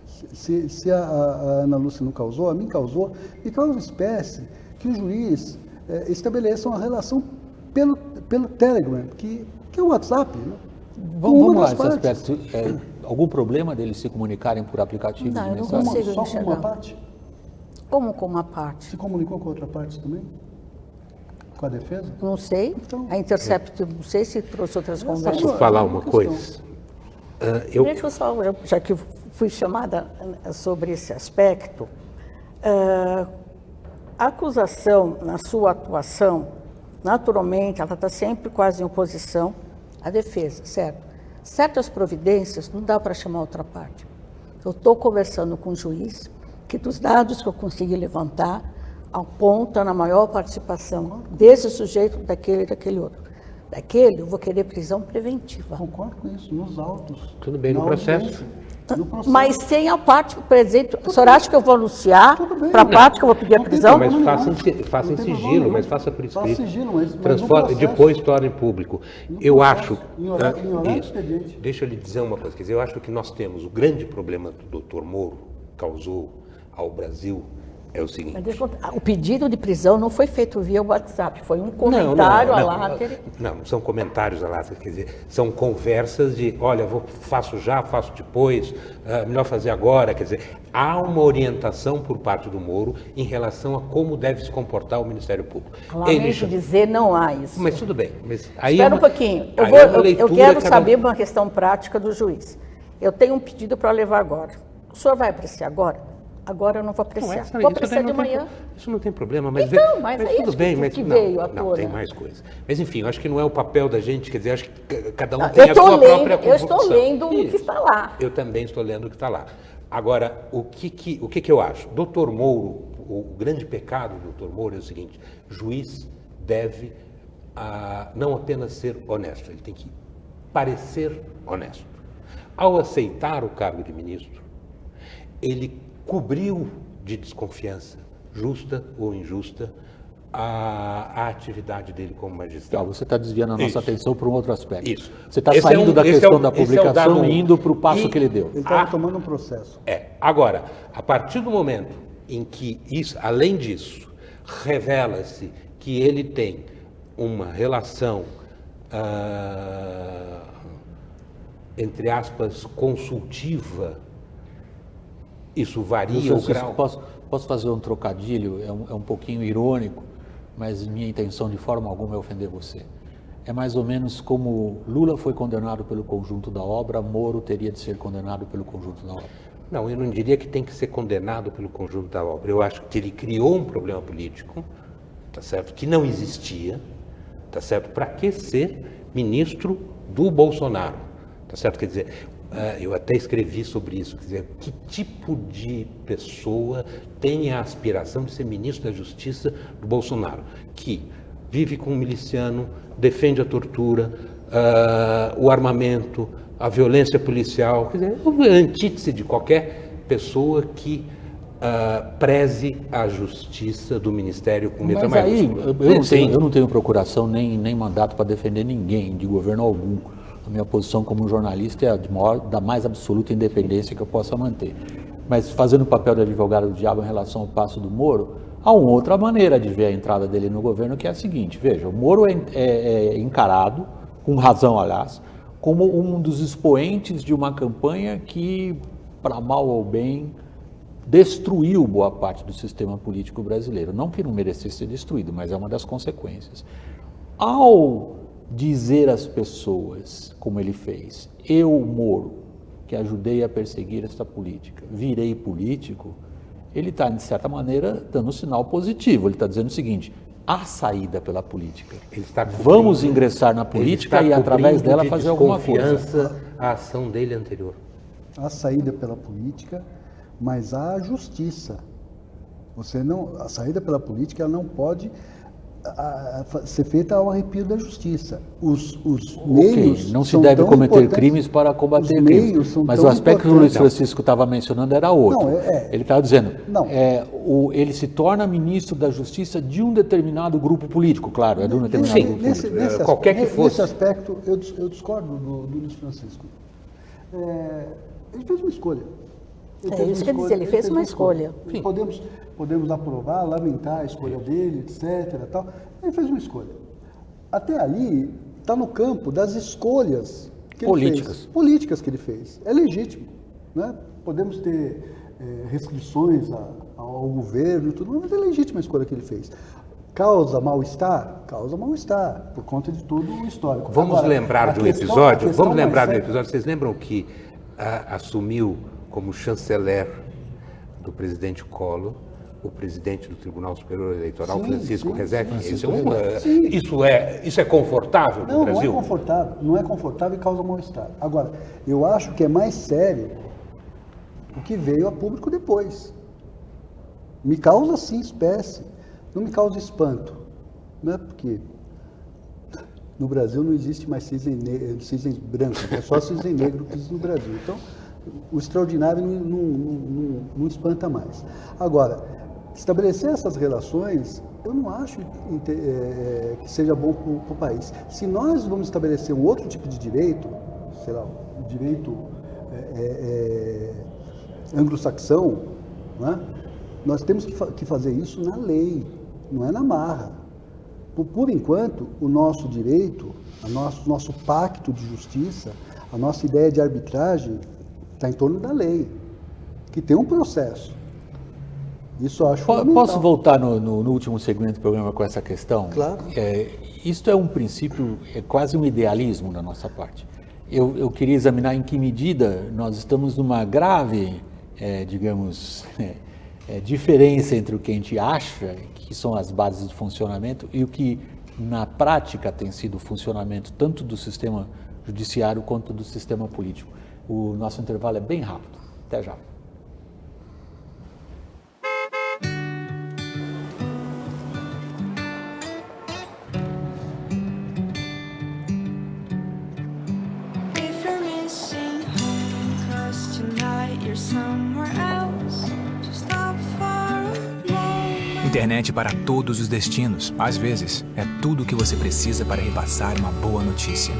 se a Ana Lúcia não causou, a mim causou, me causa espécie que o juiz estabeleça uma relação pelo Telegram, que é o WhatsApp. Né? Vamos lá, esse aspecto. Algum problema deles se comunicarem por aplicativo não, de eu não mensagem? consigo Só enxergar. com uma parte? Como com uma parte? Se comunicou com outra parte também? Com a defesa? Não sei. Então, A Intercept, não sei se trouxe outras conversas. Posso falar uma coisa? Deixa eu só, já que fui chamada sobre esse aspecto, a acusação, na sua atuação, naturalmente, ela está sempre quase em oposição à defesa, certo? Certas providências não dá para chamar outra parte. Eu estou conversando com o juiz, que dos dados que eu consegui levantar, aponta na maior participação desse sujeito, daquele e daquele outro. Daquele, eu vou querer prisão preventiva. Concordo com isso, nos autos. Tudo bem, no processo. Mas sem a parte, por exemplo, o senhor acha que eu vou anunciar para a parte que eu vou pedir a prisão? Mas faça em sigilo, mas faça por escrito. Faça sigilo, mas transforme, depois torne público. Eu acho. Em horário Isso. expediente. Deixa eu lhe dizer uma coisa. Quer dizer, eu acho que nós temos o grande problema que o Dr. Moro causou ao Brasil é o seguinte. Mas deixa eu contar, o pedido de prisão não foi feito via WhatsApp, foi um comentário à látere. Não são comentários à látere, quer dizer, são conversas de, olha, faço já, faço depois, melhor fazer agora, quer dizer, há uma orientação por parte do Moro em relação a como deve se comportar o Ministério Público. Lamento dizer, não há isso. Mas tudo bem. Mas aí espera um pouquinho, eu quero saber uma questão prática do juiz. Eu tenho um pedido para levar agora. O senhor vai apreciar agora? Agora eu não vou apreciar. Vou apreciar de manhã. Isso não tem problema, mas, então, mas é tudo isso bem, que veio à não, tona. tem mais coisa. Mas enfim, eu acho que não é o papel da gente, quer dizer, acho que cada um tem a sua própria convicção. Eu estou lendo o que está lá. Eu também estou lendo o que está lá. Agora, o que eu acho? Doutor Moro, o grande pecado do doutor Moro é o seguinte: juiz deve não apenas ser honesto, ele tem que parecer honesto. Ao aceitar o cargo de ministro, ele cobriu de desconfiança, justa ou injusta, a atividade dele como magistrado. Você está desviando a nossa atenção para um outro aspecto. Isso. Você está saindo da questão da publicação e indo para o passo que ele deu. Ele estava tomando um processo. Agora, a partir do momento em que isso, além disso, revela-se que ele tem uma relação, entre aspas, consultiva, isso varia o grau. Posso fazer um trocadilho? É um pouquinho irônico, mas minha intenção de forma alguma é ofender você. É mais ou menos como Lula foi condenado pelo conjunto da obra, Moro teria de ser condenado pelo conjunto da obra. Não, eu não diria que tem que ser condenado pelo conjunto da obra. Eu acho que ele criou um problema político, tá certo? Que não existia, tá certo? Para que ser ministro do Bolsonaro, tá certo? Quer dizer, eu até escrevi sobre isso, quer dizer, que tipo de pessoa tem a aspiração de ser ministro da Justiça do Bolsonaro, que vive com um miliciano, defende a tortura, o armamento, a violência policial, quer dizer, a antítese de qualquer pessoa que preze a justiça do Ministério com letra maiúscula. Eu não tenho procuração nem mandato para defender ninguém de governo algum. A minha posição como jornalista é da mais absoluta independência que eu possa manter. Mas fazendo o papel de advogado do diabo em relação ao passo do Moro, há uma outra maneira de ver a entrada dele no governo, que é a seguinte: veja, o Moro é encarado, com razão aliás, como um dos expoentes de uma campanha que, para mal ou bem, destruiu boa parte do sistema político brasileiro. Não que não merecesse ser destruído, mas é uma das consequências. Ao dizer às pessoas, como ele fez, eu, Moro, que ajudei a perseguir esta política, virei político, ele está, de certa maneira, dando um sinal positivo. Ele está dizendo o seguinte: há saída pela política. Vamos ingressar na política e, através dela, fazer alguma coisa. A ação dele anterior. Há saída pela política, mas há a justiça. A saída pela política ela não pode ser feita ao arrepio da justiça. Os meios não se deve cometer crimes para combater crimes. Mas o aspecto que o Luiz Francisco estava mencionando era outro. Ele estava dizendo, ele se torna ministro da Justiça de um determinado grupo político, claro, é de um determinado grupo político. Qualquer que fosse. Nesse aspecto, eu discordo do Luiz Francisco. Ele fez uma escolha. Ele fez uma escolha. Podemos aprovar, lamentar a escolha dele, etc. Tal. Ele fez uma escolha. Até ali, está no campo das escolhas que políticas que ele fez. É legítimo. Né? Podemos ter restrições ao governo, tudo, mas é legítima a escolha que ele fez. Causa mal-estar? Causa mal-estar, por conta de todo o histórico. Vamos lembrar do episódio? Vocês lembram que assumiu como chanceler do presidente Collor o presidente do Tribunal Superior Eleitoral, Francisco Rezec? Isso é confortável no Brasil? Não é confortável e causa mal-estar. Agora, eu acho que é mais sério o que veio a público depois. Me causa, sim, espécie. Não me causa espanto. Não é porque no Brasil não existe mais cisne branco, é só cisne negro que existe no Brasil. Então, o extraordinário não espanta mais. Agora, estabelecer essas relações, eu não acho que seja bom para o país. Se nós vamos estabelecer um outro tipo de direito, sei lá, o direito anglo-saxão, né? Nós temos que fazer isso na lei, não é na marra. Por enquanto, o nosso direito, nosso pacto de justiça, a nossa ideia de arbitragem está em torno da lei, que tem um processo. Isso eu acho fundamental. Posso voltar no último segmento do programa com essa questão? Claro. Isto é um princípio, é quase um idealismo da nossa parte. Eu queria examinar em que medida nós estamos numa grave, diferença entre o que a gente acha que são as bases de funcionamento e o que na prática tem sido o funcionamento tanto do sistema judiciário quanto do sistema político. O nosso intervalo é bem rápido. Até já. Internet para todos os destinos. Às vezes, é tudo o que você precisa para repassar uma boa notícia.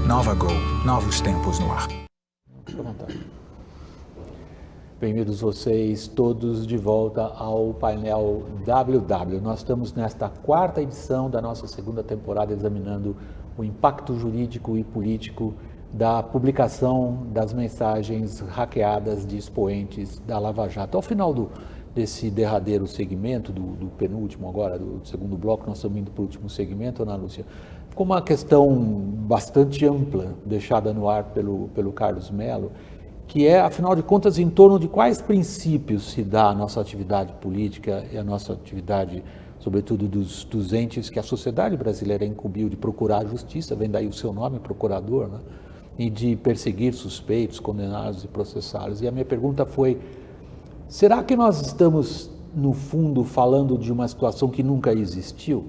Nova Gol, novos tempos no ar. Bem-vindos vocês todos de volta ao painel WW. Nós estamos nesta quarta edição da nossa segunda temporada examinando o impacto jurídico e político da publicação das mensagens hackeadas de expoentes da Lava Jato. Ao final desse derradeiro segmento, do penúltimo agora, do segundo bloco, nós estamos indo para o último segmento, Ana Lúcia, ficou uma questão bastante ampla, deixada no ar pelo Carlos Mello, que é, afinal de contas, em torno de quais princípios se dá a nossa atividade política e a nossa atividade, sobretudo dos entes que a sociedade brasileira incumbiu de procurar justiça, vem daí o seu nome, procurador, né? E de perseguir suspeitos, condenados e processados. E a minha pergunta foi, será que nós estamos, no fundo, falando de uma situação que nunca existiu?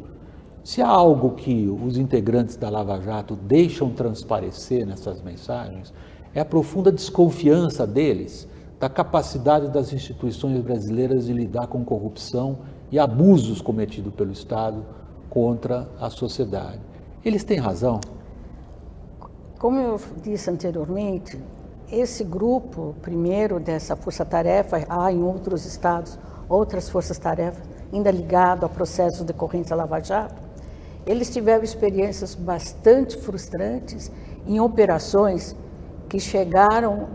Se há algo que os integrantes da Lava Jato deixam transparecer nessas mensagens, é a profunda desconfiança deles da capacidade das instituições brasileiras de lidar com corrupção e abusos cometidos pelo Estado contra a sociedade. Eles têm razão? Como eu disse anteriormente, esse grupo, primeiro dessa força-tarefa, há em outros estados outras forças-tarefas, ainda ligado a processos decorrentes da Lava Jato, eles tiveram experiências bastante frustrantes em operações que chegaram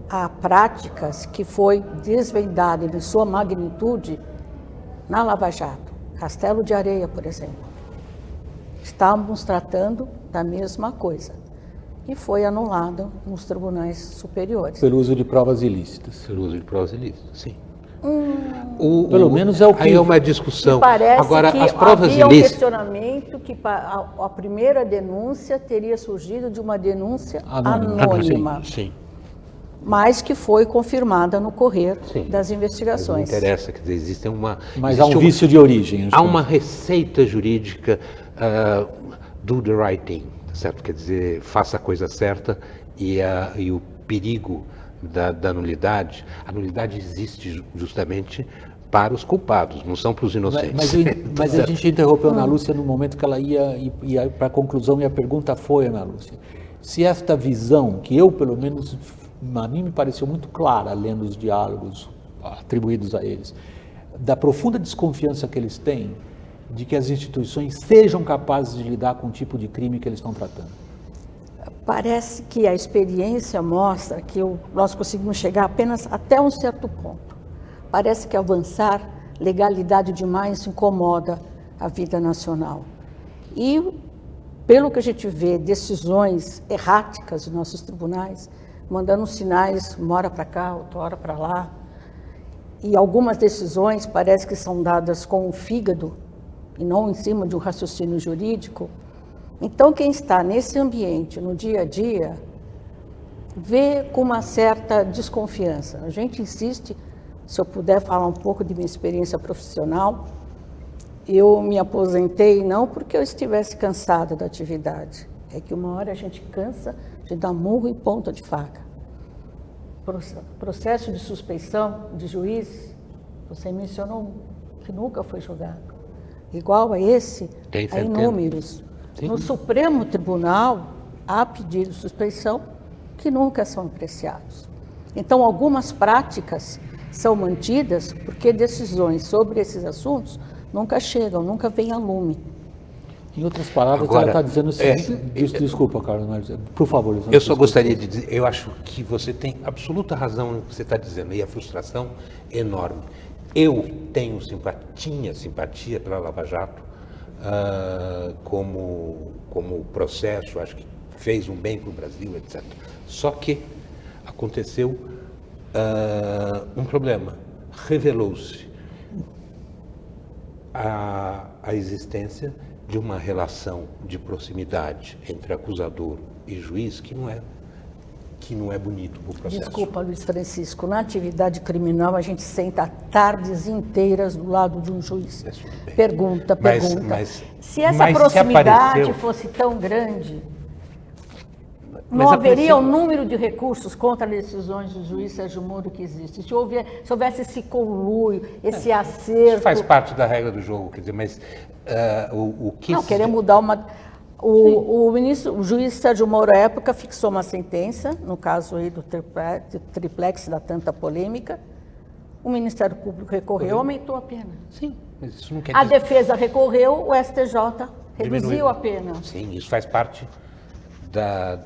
a práticas que foi desvendada em sua magnitude na Lava Jato. Castelo de Areia, por exemplo. Estávamos tratando da mesma coisa. E foi anulado nos tribunais superiores. Pelo uso de provas ilícitas. Pelo uso de provas ilícitas, sim. Pelo menos é o que... Aí é uma discussão. Parece Agora, que as provas havia um ilícitas... questionamento que a primeira denúncia teria surgido de uma denúncia Anônima. anônima, Sim. mas que foi confirmada no correr Sim. das Mas não investigações. interessa, quer dizer, existe uma... Mas há um vício de origem. Há uma receita jurídica, do the right thing, certo? Quer dizer, faça a coisa certa e o perigo da nulidade, a nulidade existe justamente para os culpados, não são para os inocentes. Mas a gente interrompeu a Ana Lúcia no momento que ela ia para a conclusão, e a pergunta foi, Ana Lúcia, se esta visão, que eu pelo menos, a mim me pareceu muito clara, lendo os diálogos atribuídos a eles, da profunda desconfiança que eles têm de que as instituições sejam capazes de lidar com o tipo de crime que eles estão tratando. Parece que a experiência mostra que nós conseguimos chegar apenas até um certo ponto. Parece que avançar legalidade demais incomoda a vida nacional. E, pelo que a gente vê, decisões erráticas de nossos tribunais, mandando sinais uma hora para cá, outra hora para lá, e algumas decisões parece que são dadas com o fígado e não em cima de um raciocínio jurídico. Então, quem está nesse ambiente, no dia a dia, vê com uma certa desconfiança. A gente insiste, se eu puder falar um pouco de minha experiência profissional, eu me aposentei não porque eu estivesse cansada da atividade, é que uma hora a gente cansa de dar murro e ponta de faca. Processo de suspeição de juiz, você mencionou um que nunca foi julgado. Igual a esse, há inúmeros. Sim. No Supremo Tribunal, há pedidos de suspeição que nunca são apreciados. Então, algumas práticas são mantidas porque decisões sobre esses assuntos nunca chegam, nunca vêm a lume. Em outras palavras, agora, ela está dizendo o seguinte... Desculpa, Carlos, mas, por favor. Eu só gostaria de dizer, eu acho que você tem absoluta razão no que você está dizendo, e a frustração é enorme. Eu tinha simpatia pela Lava Jato, como processo, acho que fez um bem para o Brasil, etc. Só que aconteceu um problema. Revelou-se a existência de uma relação de proximidade entre acusador e juiz que não é bonito para o processo. Desculpa, Luiz Francisco, na atividade criminal a gente senta tardes inteiras do lado de um juiz. Pergunta. Mas se essa proximidade fosse tão grande, não haveria o número de recursos contra decisões do juiz Sérgio Moro que existe. Se houvesse esse conluio, esse acerto... Isso faz parte da regra do jogo, quer dizer, mas o que... Não, querer mudar uma... O juiz Sérgio Moro, à época, fixou uma sentença, no caso aí do triplex da tanta polêmica. O Ministério Público recorreu, aumentou a pena. Sim, mas isso não quer dizer... A defesa recorreu, o STJ reduziu a pena. Sim, isso faz parte da...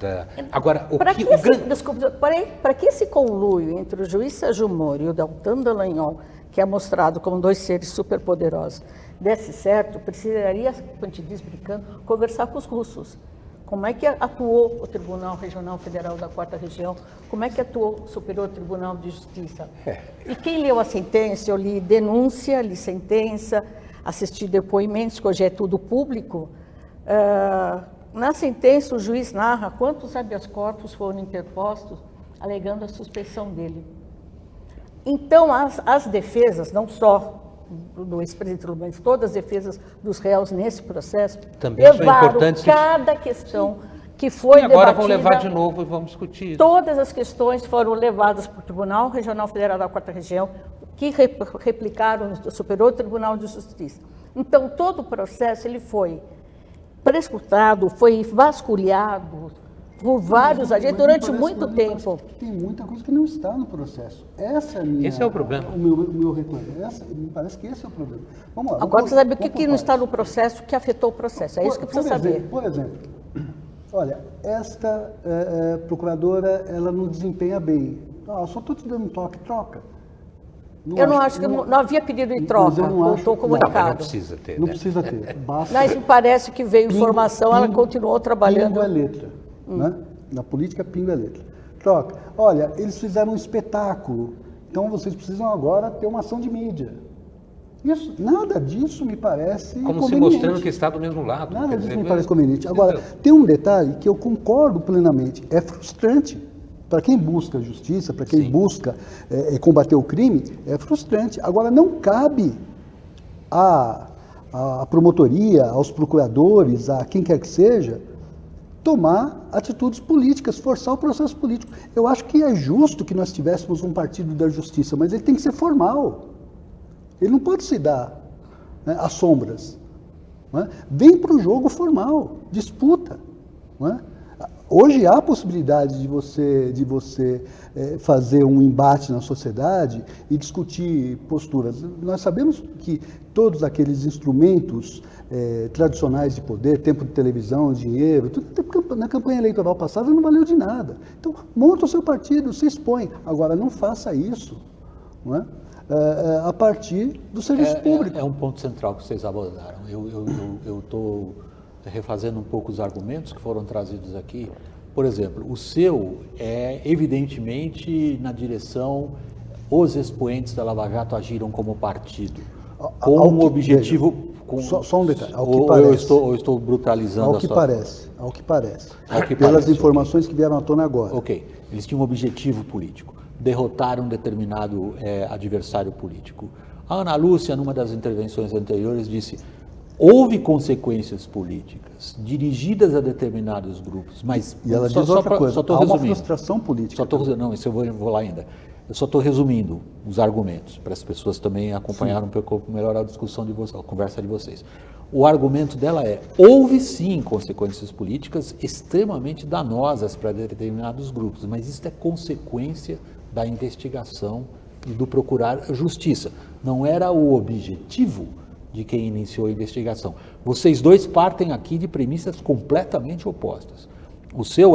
Agora, para que esse conluio entre o juiz Sérgio Moro e o Deltan Dallagnol, que é mostrado como dois seres superpoderosos, desse certo, precisaria, quando a gente diz brincando, conversar com os russos. Como é que atuou o Tribunal Regional Federal da 4ª Região? Como é que atuou o Superior Tribunal de Justiça? E quem leu a sentença, eu li denúncia, li sentença, assisti depoimentos, que hoje é tudo público. Na sentença, o juiz narra quantos habeas corpus foram interpostos, alegando a suspeição dele. Então, as defesas, não só do ex-presidente Lula, mas todas as defesas dos réus nesse processo, também levaram cada questão que foi debatida. Agora vão levar de novo e vamos discutir isso. Todas as questões foram levadas para o Tribunal Regional Federal da 4ª Região, que replicaram no Superior Tribunal de Justiça. Então, todo o processo ele foi prescrutado, foi vasculhado por vários agentes durante muito tempo. Tem muita coisa que não está no processo. Esse é o problema. O meu reclamo. Me parece que esse é o problema. Vamos lá. Agora você sabe o que não está no processo que afetou o processo. É isso que precisa saber. Por exemplo, olha, esta procuradora, ela não desempenha bem. Eu só estou te dando um toque, troca. Eu não acho que não havia pedido em troca, voltou comunicado. Não precisa ter. Não né? precisa ter. Basta Mas me parece que veio informação, ela continuou trabalhando. Pingo é letra. Né? Na política, pingo é letra. Troca. Olha, eles fizeram um espetáculo, então vocês precisam agora ter uma ação de mídia. Isso, nada disso me parece Como se conveniente. mostrando que está do mesmo lado. Nada quer disso dizer, me parece conveniente. Agora, tem um detalhe que eu concordo plenamente. É frustrante. Para quem busca justiça, para quem busca combater o crime, é frustrante. Agora, não cabe à promotoria, aos procuradores, a quem quer que seja, tomar atitudes políticas, forçar o processo político. Eu acho que é justo que nós tivéssemos um partido da justiça, mas ele tem que ser formal. Ele não pode se dar, né, às sombras. Né? Vem para o jogo formal, disputa. Né? Hoje há a possibilidade de você fazer um embate na sociedade e discutir posturas. Nós sabemos que todos aqueles instrumentos tradicionais de poder, tempo de televisão, dinheiro, tudo na campanha eleitoral passada não valeu de nada. Então, monta o seu partido, se expõe. Agora, não faça isso, não é? A partir do serviço público. É um ponto central que vocês abordaram. Eu estou refazendo um pouco os argumentos que foram trazidos aqui. Por exemplo, o seu é evidentemente na direção, os expoentes da Lava Jato agiram como partido, com um objetivo... Só um detalhe, ao que parece. Eu estou brutalizando ao que parece. Pelas informações que vieram à tona agora. Ok, eles tinham um objetivo político, derrotar um determinado adversário político. A Ana Lúcia, numa das intervenções anteriores, disse: houve consequências políticas dirigidas a determinados grupos, mas... E ela diz outra coisa, há uma frustração política. Não, isso eu vou lá ainda. Eu só estou resumindo os argumentos, para as pessoas também acompanharem um pouco melhor a discussão de vocês, a conversa de vocês. O argumento dela é: houve sim consequências políticas extremamente danosas para determinados grupos, mas isso é consequência da investigação e do procurar justiça. Não era o objetivo de quem iniciou a investigação. Vocês dois partem aqui de premissas completamente opostas. O seu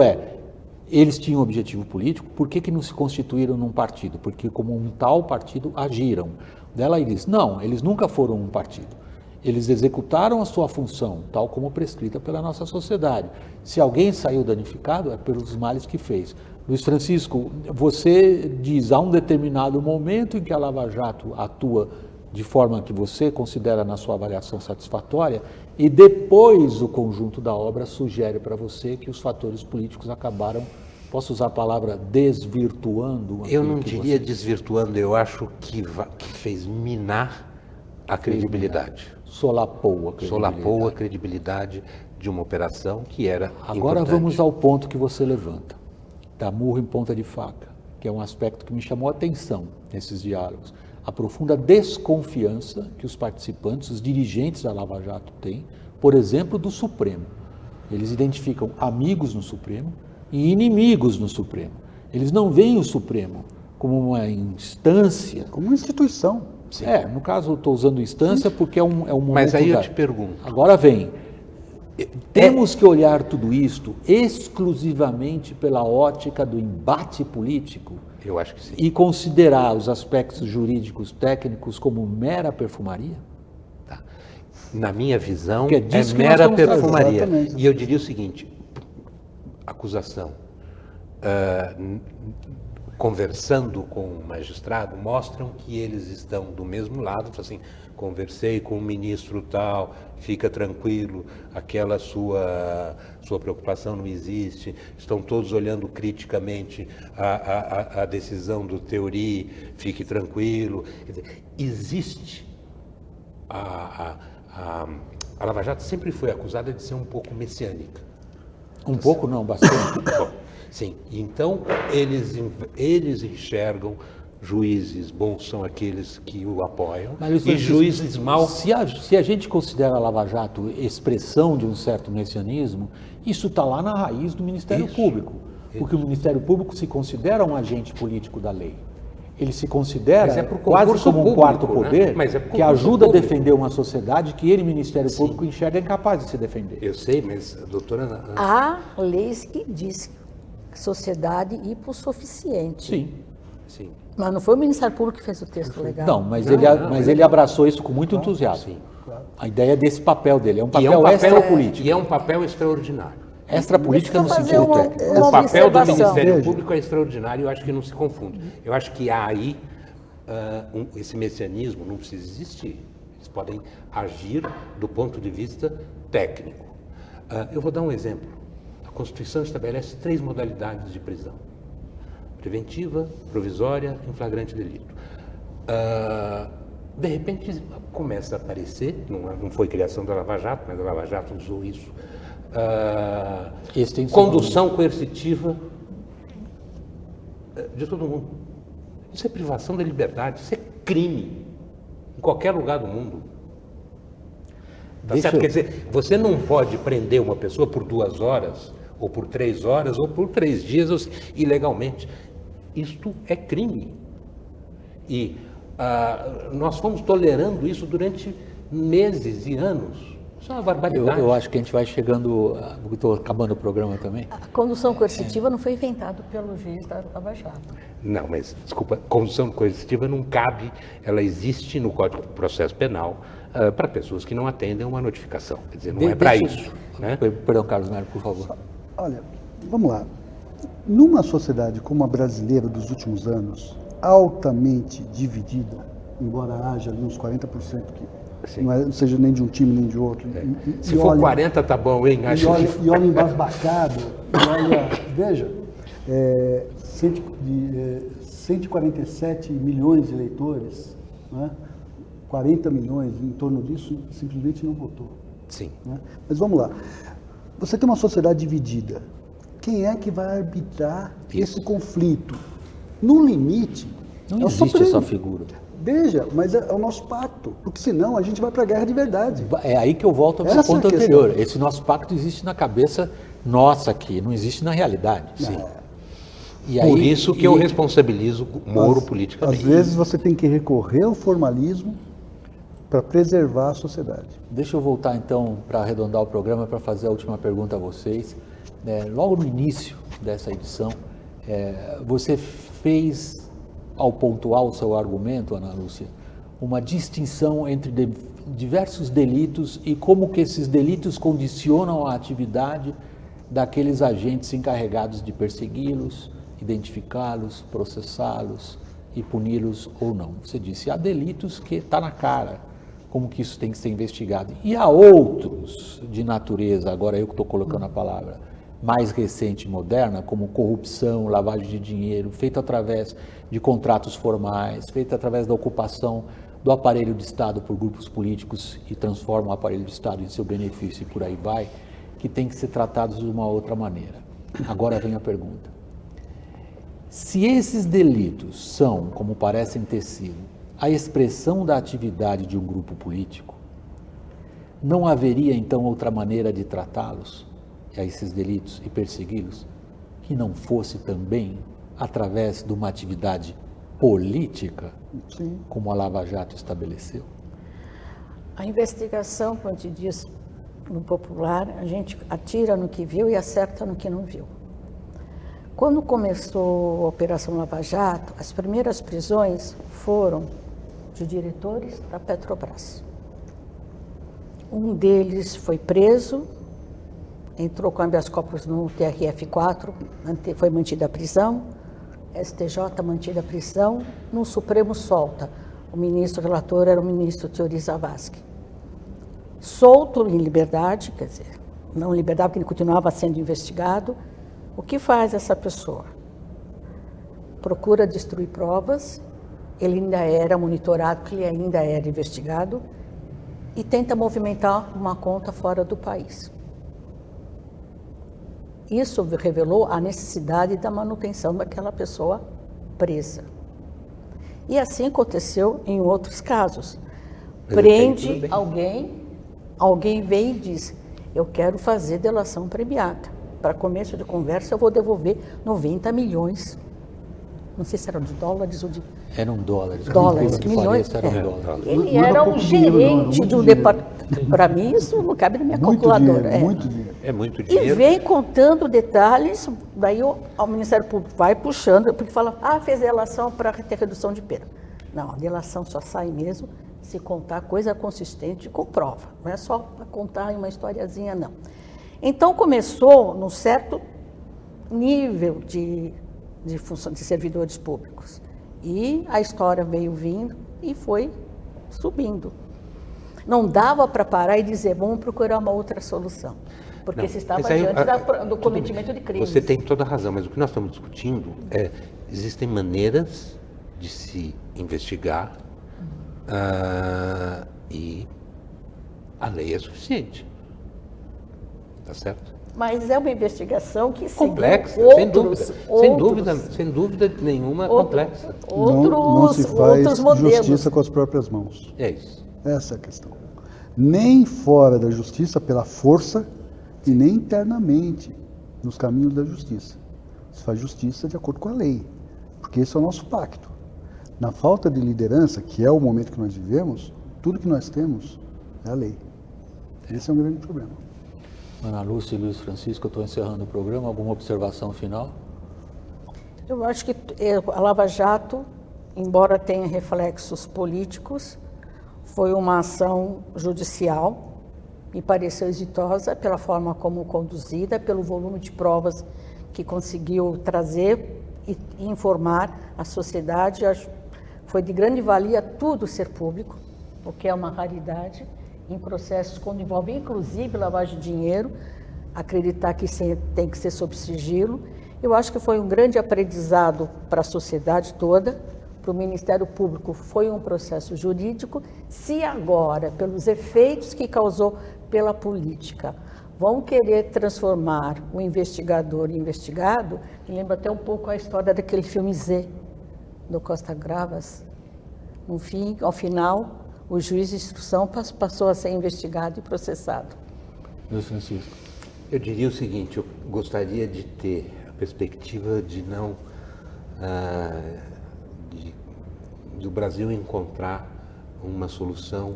eles tinham objetivo político, por que não se constituíram num partido? Porque como um tal partido agiram. Dela ele diz: não, eles nunca foram um partido. Eles executaram a sua função, tal como prescrita pela nossa sociedade. Se alguém saiu danificado, é pelos males que fez. Luiz Francisco, você diz, há um determinado momento em que a Lava Jato atua de forma que você considera na sua avaliação satisfatória, e depois o conjunto da obra sugere para você que os fatores políticos acabaram, posso usar a palavra desvirtuando? Eu não diria desvirtuando, eu acho que fez minar a credibilidade. Solapou a credibilidade de uma operação que era Agora importante. Vamos ao ponto que você levanta, da murro em ponta de faca, que é um aspecto que me chamou a atenção nesses diálogos. A profunda desconfiança que os participantes, os dirigentes da Lava Jato têm, por exemplo, do Supremo. Eles identificam amigos no Supremo e inimigos no Supremo. Eles não veem o Supremo como uma instância... Como uma instituição. Sim. No caso, eu estou usando instância porque é um momento... Mas aí eu te pergunto... Agora vem... Temos que olhar tudo isto exclusivamente pela ótica do embate político? Eu acho que sim. E considerar os aspectos jurídicos, técnicos, como mera perfumaria? Tá. Na minha visão, é mera perfumaria. E eu diria o seguinte: acusação, conversando com o magistrado, mostram que eles estão do mesmo lado, assim, conversei com o ministro tal, fica tranquilo, aquela sua preocupação não existe, estão todos olhando criticamente a decisão do Teori, fique tranquilo. Quer dizer, existe a Lava Jato sempre foi acusada de ser um pouco messiânica. Um pouco não, bastante. Bom, sim, então eles enxergam juízes bons são aqueles que o apoiam e juízes maus... Se a gente considera a Lava Jato expressão de um certo messianismo, isso está lá na raiz do Ministério Público, porque o Ministério Público se considera um agente político da lei. Ele se considera quase como um quarto poder, né? Que ajuda a defender uma sociedade que ele, Ministério Público, enxerga incapaz de se defender. Eu sei, mas, doutora Ana... Há leis que dizem que sociedade hipossuficiente. Sim. Sim. Mas não foi o Ministério Público que fez o texto legal. Não, mas ele abraçou isso com muito entusiasmo. Sim. A ideia desse papel dele é um E é papel extrapolítico. E é um papel extraordinário. Extrapolítica no Deixa eu sentido fazer técnico. uma O papel do observação. Ministério Público é extraordinário, eu acho que não se confunde. Eu acho que há aí esse messianismo não precisa existir. Eles podem agir do ponto de vista técnico. Eu vou dar um exemplo. A Constituição estabelece 3 modalidades de prisão: preventiva, provisória e em flagrante delito. De repente começa a aparecer, não foi criação da Lava Jato, mas a Lava Jato usou isso, condução coercitiva de todo mundo. Isso é privação da liberdade, isso é crime em qualquer lugar do mundo. Tá certo? Quer dizer, você não pode prender uma pessoa por 2 horas, ou por 3 horas, ou por 3 dias, ilegalmente. Isto é crime. E nós fomos tolerando isso durante meses e anos. Isso é uma barbaridade. Eu acho que a gente vai chegando... Estou acabando o programa também. A condução coercitiva não foi inventada pelo juiz da Lava Jato. Não, mas, desculpa, condução coercitiva não cabe, ela existe no Código de Processo Penal para pessoas que não atendem a uma notificação. Quer dizer, não é para isso. Né? Perdão, Carlos Melo, por favor. Olha, vamos lá. Numa sociedade como a brasileira dos últimos anos, altamente dividida, embora haja ali uns 40% que não seja nem de um time nem de outro. Se for 40 tá bom, hein? E olha embasbacado, e olha, veja, 147 milhões de eleitores, né? 40 milhões em torno disso simplesmente não votou. Sim. Né? Mas vamos lá. Você tem uma sociedade dividida. Quem é que vai arbitrar esse conflito? No limite... Não existe essa figura. Veja, mas é o nosso pacto, porque senão a gente vai para a guerra de verdade. É aí que eu volto ao meu ponto anterior. Esse nosso pacto existe na cabeça nossa aqui, não existe na realidade. Sim. E por isso que eu responsabilizo Moro politicamente. Às vezes você tem que recorrer ao formalismo para preservar a sociedade. Deixa eu voltar então para arredondar o programa, para fazer a última pergunta a vocês. Logo no início dessa edição, você fez, ao pontuar o seu argumento, Ana Lúcia, uma distinção entre diversos delitos e como que esses delitos condicionam a atividade daqueles agentes encarregados de persegui-los, identificá-los, processá-los e puni-los ou não. Você disse, há delitos que está na cara, como que isso tem que ser investigado. E há outros de natureza, agora eu que estou colocando a palavra, mais recente e moderna, como corrupção, lavagem de dinheiro, feito através de contratos formais, feito através da ocupação do aparelho de Estado por grupos políticos e transformam o aparelho de Estado em seu benefício e por aí vai, que tem que ser tratados de uma outra maneira. Agora vem a pergunta. Se esses delitos são, como parecem ter sido, a expressão da atividade de um grupo político, não haveria então outra maneira de tratá-los, a esses delitos, e persegui-los, que não fosse também através de uma atividade política, Sim. como a Lava Jato estabeleceu? A investigação, como a gente diz no popular, a gente atira no que viu e acerta no que não viu. Quando começou a Operação Lava Jato, as primeiras prisões foram de diretores da Petrobras. Um deles foi preso, entrou com habeas corpus no TRF4, foi mantida a prisão, STJ mantida a prisão, no Supremo solta. O ministro relator era o ministro Teori Zavascki. Solto em liberdade, quer dizer, não em liberdade porque ele continuava sendo investigado, o que faz essa pessoa? Procura destruir provas, ele ainda era monitorado, porque ele ainda era investigado, e tenta movimentar uma conta fora do país. Isso revelou a necessidade da manutenção daquela pessoa presa. E assim aconteceu em outros casos. Prende alguém vem e diz, eu quero fazer delação premiada. Para começo de conversa, eu vou devolver 90 milhões. Não sei se eram de dólares ou de... Eram dólares. Dólares, que milhões. Eram dólares. Ele era um gerente do departamento. Para mim, isso não cabe na minha Muito calculadora. dinheiro, muito dinheiro. É muito E dinheiro. vem contando detalhes, daí o Ministério Público vai puxando, porque fala, fez delação para ter redução de pena. Não, a delação só sai mesmo se contar coisa consistente com prova, não é só para contar uma historiazinha, não. Então começou num certo nível de função de servidores públicos. E a história veio vindo e foi subindo. Não dava para parar e dizer, vamos procurar uma outra solução, porque se estava diante do cometimento de crimes. Você tem toda a razão, mas o que nós estamos discutindo é, existem maneiras de se investigar e a lei é suficiente. Tá certo? Mas é uma investigação que complexa, sem dúvida nenhuma complexa. Não se faz outros modelos. Justiça com as próprias mãos. É isso. Essa é a questão. Nem fora da justiça pela força e nem internamente nos caminhos da justiça. Se faz justiça de acordo com a lei, porque esse é o nosso pacto. Na falta de liderança, que é o momento que nós vivemos, tudo que nós temos é a lei. Esse é um grande problema. Ana Lúcia e Luiz Francisco, eu estou encerrando o programa. Alguma observação final? Eu acho que a Lava Jato, embora tenha reflexos políticos, foi uma ação judicial, me pareceu exitosa pela forma como conduzida, pelo volume de provas que conseguiu trazer e informar a sociedade. Foi de grande valia tudo ser público, o que é uma raridade. Em processos quando envolve inclusive lavagem de dinheiro, acreditar que tem que ser sob sigilo. Eu acho que foi um grande aprendizado para a sociedade toda, para o Ministério Público foi um processo jurídico. Se agora, pelos efeitos que causou pela política, vão querer transformar o investigador em investigado, me lembra até um pouco a história daquele filme Z, do Costa Gravas. No fim, ao final, o juiz de instrução passou a ser investigado e processado. Luiz Francisco. Eu diria o seguinte, eu gostaria de ter a perspectiva de não do Brasil encontrar uma solução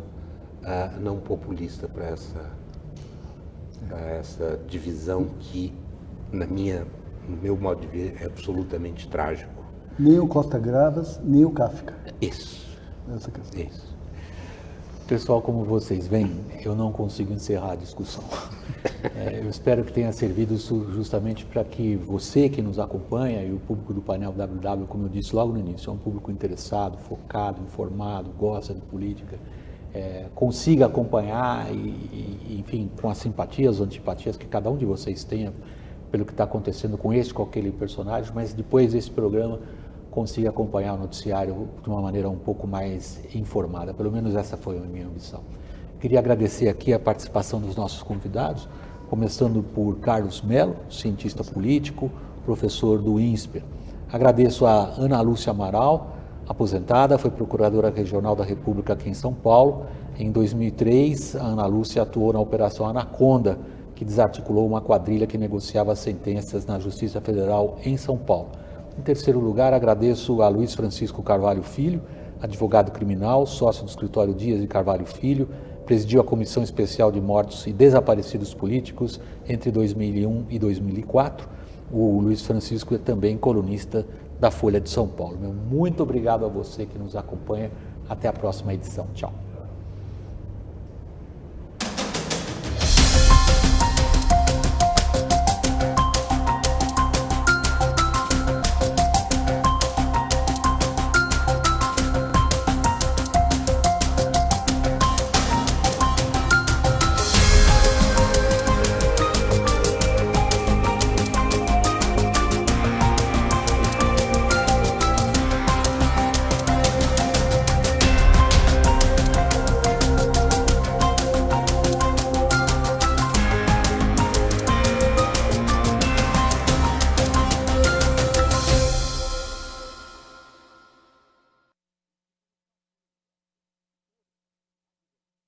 não populista para essa divisão que, no meu modo de ver, é absolutamente trágico. Nem o Costa Gravas, nem o Kafka. Isso. Essa questão. Isso. Pessoal, como vocês veem, eu não consigo encerrar a discussão. Eu espero que tenha servido justamente para que você que nos acompanha e o público do painel WW, como eu disse logo no início, é um público interessado, focado, informado, gosta de política, consiga acompanhar e, enfim, com as simpatias ou antipatias que cada um de vocês tenha pelo que está acontecendo com esse, com aquele personagem, mas depois desse programa consiga acompanhar o noticiário de uma maneira um pouco mais informada. Pelo menos essa foi a minha ambição. Queria agradecer aqui a participação dos nossos convidados, começando por Carlos Mello, cientista político, professor do INSPER. Agradeço a Ana Lúcia Amaral, aposentada, foi procuradora regional da República aqui em São Paulo. Em 2003, a Ana Lúcia atuou na Operação Anaconda, que desarticulou uma quadrilha que negociava sentenças na Justiça Federal em São Paulo. Em terceiro lugar, agradeço a Luiz Francisco Carvalho Filho, advogado criminal, sócio do escritório Dias de Carvalho Filho, presidiu a Comissão Especial de Mortos e Desaparecidos Políticos entre 2001 e 2004. O Luiz Francisco é também colunista da Folha de São Paulo. Muito obrigado a você que nos acompanha. Até a próxima edição. Tchau.